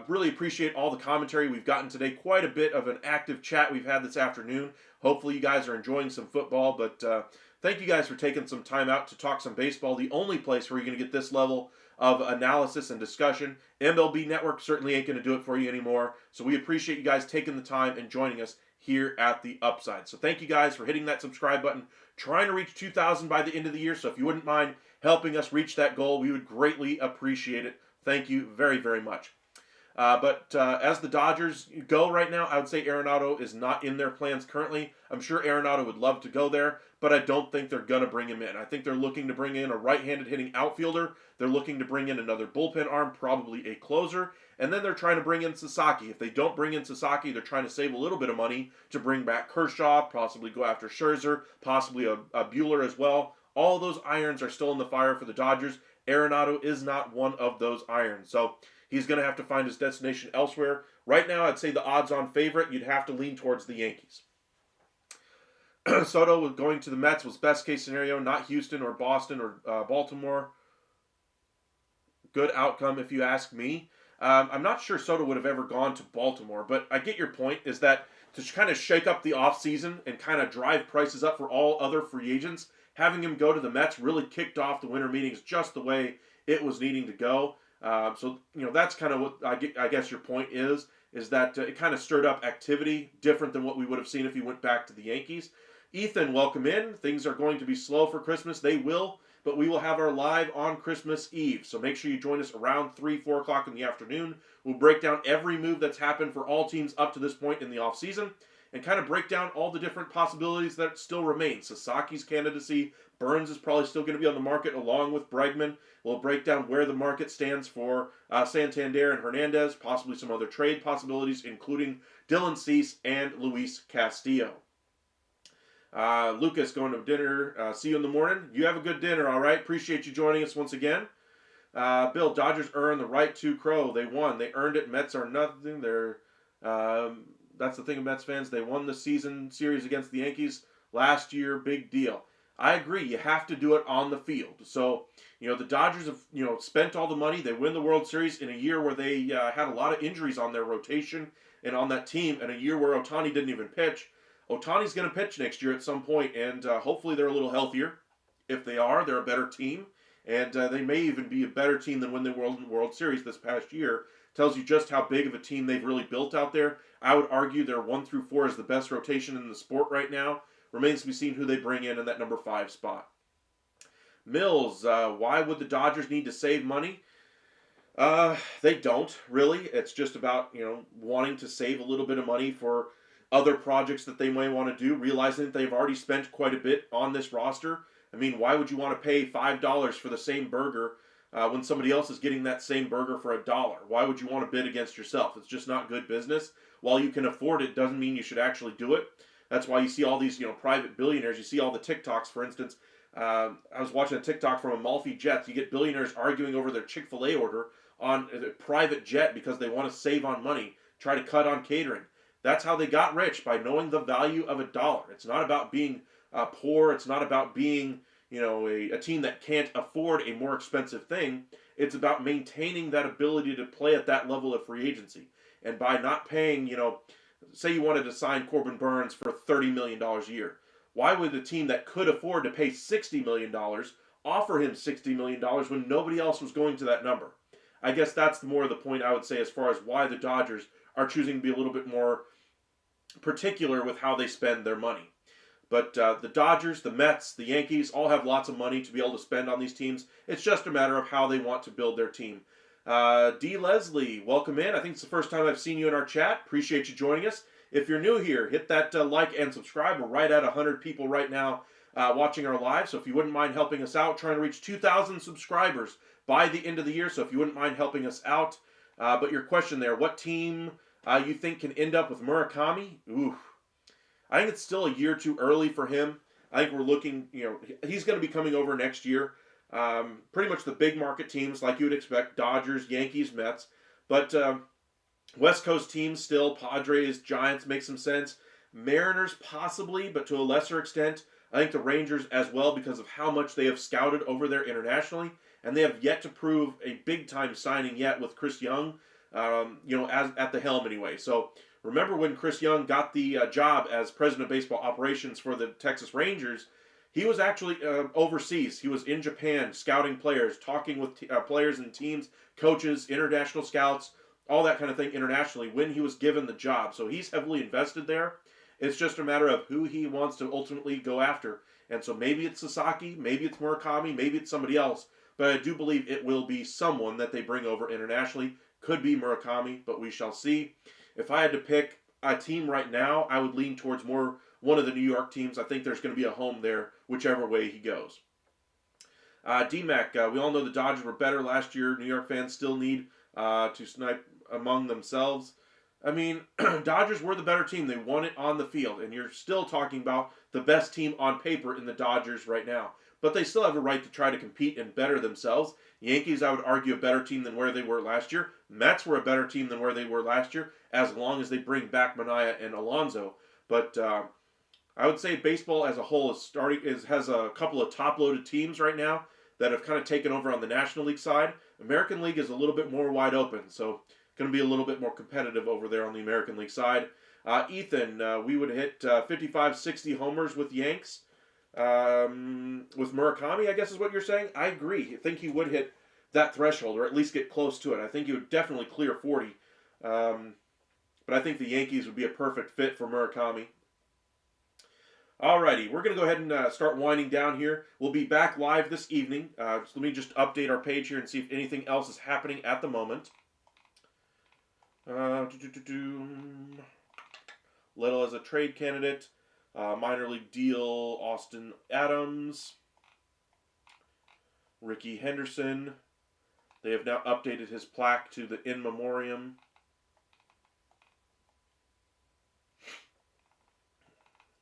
really appreciate all the commentary we've gotten today. Quite a bit of an active chat we've had this afternoon. Hopefully you guys are enjoying some football, but thank you guys for taking some time out to talk some baseball. The only place where you're going to get this level of analysis and discussion. MLB Network certainly ain't going to do it for you anymore. So we appreciate you guys taking the time and joining us here at the Upside. So thank you guys for hitting that subscribe button. Trying to reach 2,000 by the end of the year. So if you wouldn't mind helping us reach that goal, we would greatly appreciate it. Thank you very, very much. But as the Dodgers go right now, I would say Arenado is not in their plans currently. I'm sure Arenado would love to go there, but I don't think they're going to bring him in. I think they're looking to bring in a right-handed hitting outfielder. They're looking to bring in another bullpen arm, probably a closer. And then they're trying to bring in Sasaki. If they don't bring in Sasaki, they're trying to save a little bit of money to bring back Kershaw, possibly go after Scherzer, possibly a Buehler as well. All those irons are still in the fire for the Dodgers. Arenado is not one of those irons. So he's going to have to find his destination elsewhere. Right now, I'd say the odds-on favorite, you'd have to lean towards the Yankees. Soto going to the Mets was best-case scenario, not Houston or Boston or Baltimore. Good outcome, if you ask me. I'm not sure Soto would have ever gone to Baltimore, but I get your point, is that to kind of shake up the offseason and kind of drive prices up for all other free agents, having him go to the Mets really kicked off the winter meetings just the way it was needing to go. So, that's kind of what I guess your point is that it kind of stirred up activity, different than what we would have seen if he went back to the Yankees. Ethan, welcome in. Things are going to be slow for Christmas. They will, but we will have our live on Christmas Eve. So make sure you join us around 3, 4 o'clock in the afternoon. We'll break down every move that's happened for all teams up to this point in the offseason and kind of break down all the different possibilities that still remain. Sasaki's candidacy, Burns is probably still going to be on the market along with Bregman. We'll break down where the market stands for Santander and Hernandez, possibly some other trade possibilities, including Dylan Cease and Luis Castillo. Lucas going to dinner. See you in the morning. You have a good dinner, all right? Appreciate you joining us once again. Bill, Dodgers earned the right to crow. They won. They earned it. Mets are nothing. That's the thing of Mets fans. They won the season series against the Yankees last year. Big deal. I agree. You have to do it on the field. So, the Dodgers have, spent all the money. They win the World Series in a year where they had a lot of injuries on their rotation and on that team, and a year where Ohtani didn't even pitch. Ohtani's going to pitch next year at some point, and hopefully they're a little healthier. If they are, they're a better team, and they may even be a better team than when they were in the World Series this past year. Tells you just how big of a team they've really built out there. I would argue their 1 through 4 is the best rotation in the sport right now. Remains to be seen who they bring in that number 5 spot. Mills, why would the Dodgers need to save money? They don't, really. It's just about, wanting to save a little bit of money for other projects that they may want to do, realizing that they've already spent quite a bit on this roster. I mean, why would you want to pay $5 for the same burger when somebody else is getting that same burger for $1? Why would you want to bid against yourself? It's just not good business. While you can afford it, doesn't mean you should actually do it. That's why you see all these, private billionaires. You see all the TikToks, for instance. I was watching a TikTok from Amalfi Jets. You get billionaires arguing over their Chick-fil-A order on a private jet because they want to save on money, try to cut on catering. That's how they got rich, by knowing the value of $1. It's not about being poor. It's not about being, a team that can't afford a more expensive thing. It's about maintaining that ability to play at that level of free agency. And by not paying, say you wanted to sign Corbin Burns for $30 million a year. Why would a team that could afford to pay $60 million offer him $60 million when nobody else was going to that number? I guess that's more of the point I would say as far as why the Dodgers are choosing to be a little bit more particular with how they spend their money. But the Dodgers, the Mets, the Yankees all have lots of money to be able to spend on these teams. It's just a matter of how they want to build their team. D. Leslie, welcome in. I think it's the first time I've seen you in our chat. Appreciate you joining us. If you're new here, hit that like and subscribe. We're right at 100 people right now watching our live. So if you wouldn't mind helping us out, trying to reach 2,000 subscribers by the end of the year. So if you wouldn't mind helping us out. But your question there, what team you think can end up with Murakami? Ooh, I think it's still a year too early for him. I think we're looking, he's going to be coming over next year. Pretty much the big market teams like you would expect, Dodgers, Yankees, Mets. But West Coast teams still, Padres, Giants make some sense. Mariners possibly, but to a lesser extent. I think the Rangers as well because of how much they have scouted over there internationally, and they have yet to prove a big time signing yet with Chris Young, as at the helm anyway. So remember when Chris Young got the job as president of baseball operations for the Texas Rangers, he was actually overseas. He was in Japan scouting players, talking with players and teams, coaches, international scouts, all that kind of thing internationally when he was given the job. So he's heavily invested there. It's just a matter of who he wants to ultimately go after. And so maybe it's Sasaki, maybe it's Murakami, maybe it's somebody else. But I do believe it will be someone that they bring over internationally. Could be Murakami, but we shall see. If I had to pick a team right now, I would lean towards more one of the New York teams. I think there's going to be a home there, whichever way he goes. D-Mac, we all know the Dodgers were better last year. New York fans still need to snipe among themselves. I mean, Dodgers were the better team. They won it on the field, and you're still talking about the best team on paper in the Dodgers right now. But they still have a right to try to compete and better themselves. Yankees, I would argue, a better team than where they were last year. Mets were a better team than where they were last year, as long as they bring back Manaea and Alonso. But I would say baseball as a whole has a couple of top-loaded teams right now that have kind of taken over on the National League side. American League is a little bit more wide open, so going to be a little bit more competitive over there on the American League side. Ethan, we would hit 55-60 homers with Yanks. With Murakami, I guess is what you're saying. I agree. I think he would hit that threshold, or at least get close to it. I think he would definitely clear 40. But I think the Yankees would be a perfect fit for Murakami. Alrighty, we're going to go ahead and start winding down here. We'll be back live this evening. So let me just update our page here and see if anything else is happening at the moment. Little as a trade candidate. Minor league deal, Austin Adams. Ricky Henderson. They have now updated his plaque to the in memoriam.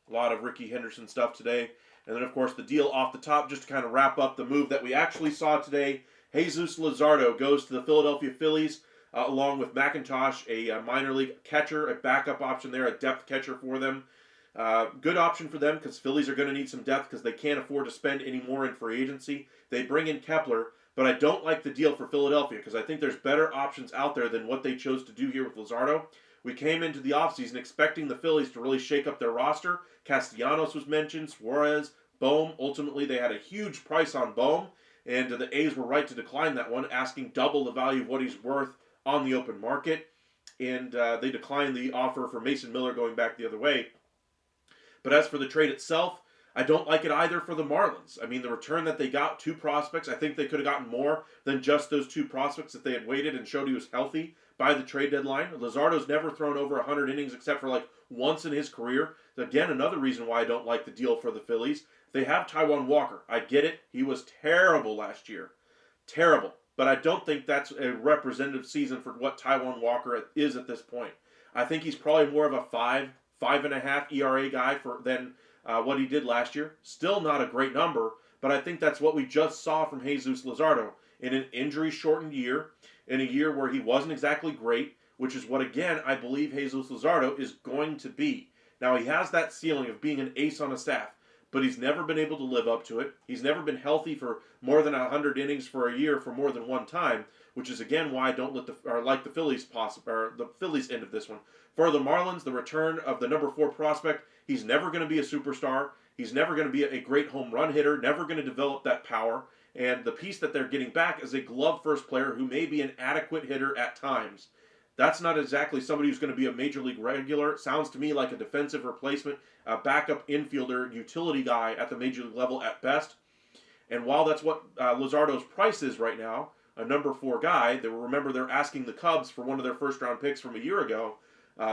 A lot of Ricky Henderson stuff today. And then, of course, the deal off the top, just to kind of wrap up the move that we actually saw today. Jesus Luzardo goes to the Philadelphia Phillies, along with McIntosh, a minor league catcher, a backup option there, a depth catcher for them. Good option for them because Phillies are going to need some depth because they can't afford to spend any more in free agency. They bring in Kepler, but I don't like the deal for Philadelphia because I think there's better options out there than what they chose to do here with Luzardo. We came into the offseason expecting the Phillies to really shake up their roster. Castellanos was mentioned, Suarez, Bohm. Ultimately, they had a huge price on Bohm, and the A's were right to decline that one, asking double the value of what he's worth on the open market. And they declined the offer for Mason Miller going back the other way. But as for the trade itself, I don't like it either for the Marlins. I mean, the return that they got, 2 prospects, I think they could have gotten more than just those 2 prospects if they had waited and showed he was healthy by the trade deadline. Luzardo's never thrown over 100 innings except for like once in his career. Again, another reason why I don't like the deal for the Phillies. They have Taijuan Walker. I get it. He was terrible last year. Terrible. But I don't think that's a representative season for what Taijuan Walker is at this point. I think he's probably more of a 5.5 ERA guy than what he did last year. Still not a great number, but I think that's what we just saw from Jesus Luzardo in an injury-shortened year, in a year where he wasn't exactly great, which is what, again, I believe Jesus Luzardo is going to be. Now, he has that ceiling of being an ace on a staff, but he's never been able to live up to it. He's never been healthy for more than 100 innings for a year for more than one time, which is, again, why I don't like the Phillies the Phillies end of this one. For the Marlins, the return of the number 4 prospect, he's never going to be a superstar. He's never going to be a great home run hitter, never going to develop that power. And the piece that they're getting back is a glove-first player who may be an adequate hitter at times. That's not exactly somebody who's going to be a major league regular. It sounds to me like a defensive replacement, a backup infielder, utility guy at the major league level at best. And while that's what Luzardo's price is right now, a number 4 guy, remember they're asking the Cubs for one of their first-round picks from a year ago.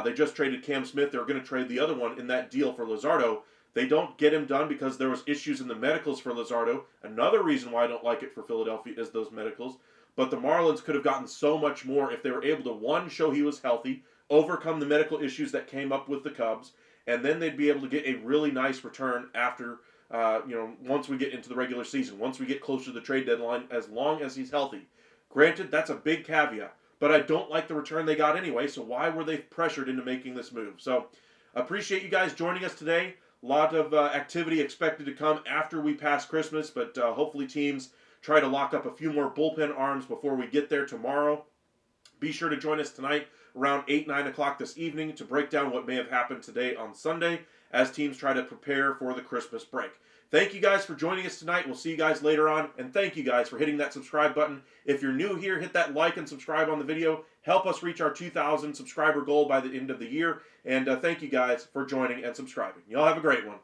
They just traded Cam Smith. They're going to trade the other one in that deal for Luzardo. They don't get him done because there was issues in the medicals for Luzardo. Another reason why I don't like it for Philadelphia is those medicals. But the Marlins could have gotten so much more if they were able to, 1, show he was healthy, overcome the medical issues that came up with the Cubs, and then they'd be able to get a really nice return after, once we get into the regular season, once we get closer to the trade deadline, as long as he's healthy. Granted, that's a big caveat, but I don't like the return they got anyway, so why were they pressured into making this move? So Appreciate you guys joining us today. A lot of activity expected to come after we pass Christmas, but hopefully teams try to lock up a few more bullpen arms before we get there tomorrow. Be sure to join us tonight around 8, 9 o'clock this evening to break down what may have happened today on Sunday as teams try to prepare for the Christmas break. Thank you guys for joining us tonight. We'll see you guys later on. And thank you guys for hitting that subscribe button. If you're new here, hit that like and subscribe on the video. Help us reach our 2,000 subscriber goal by the end of the year. And thank you guys for joining and subscribing. Y'all have a great one.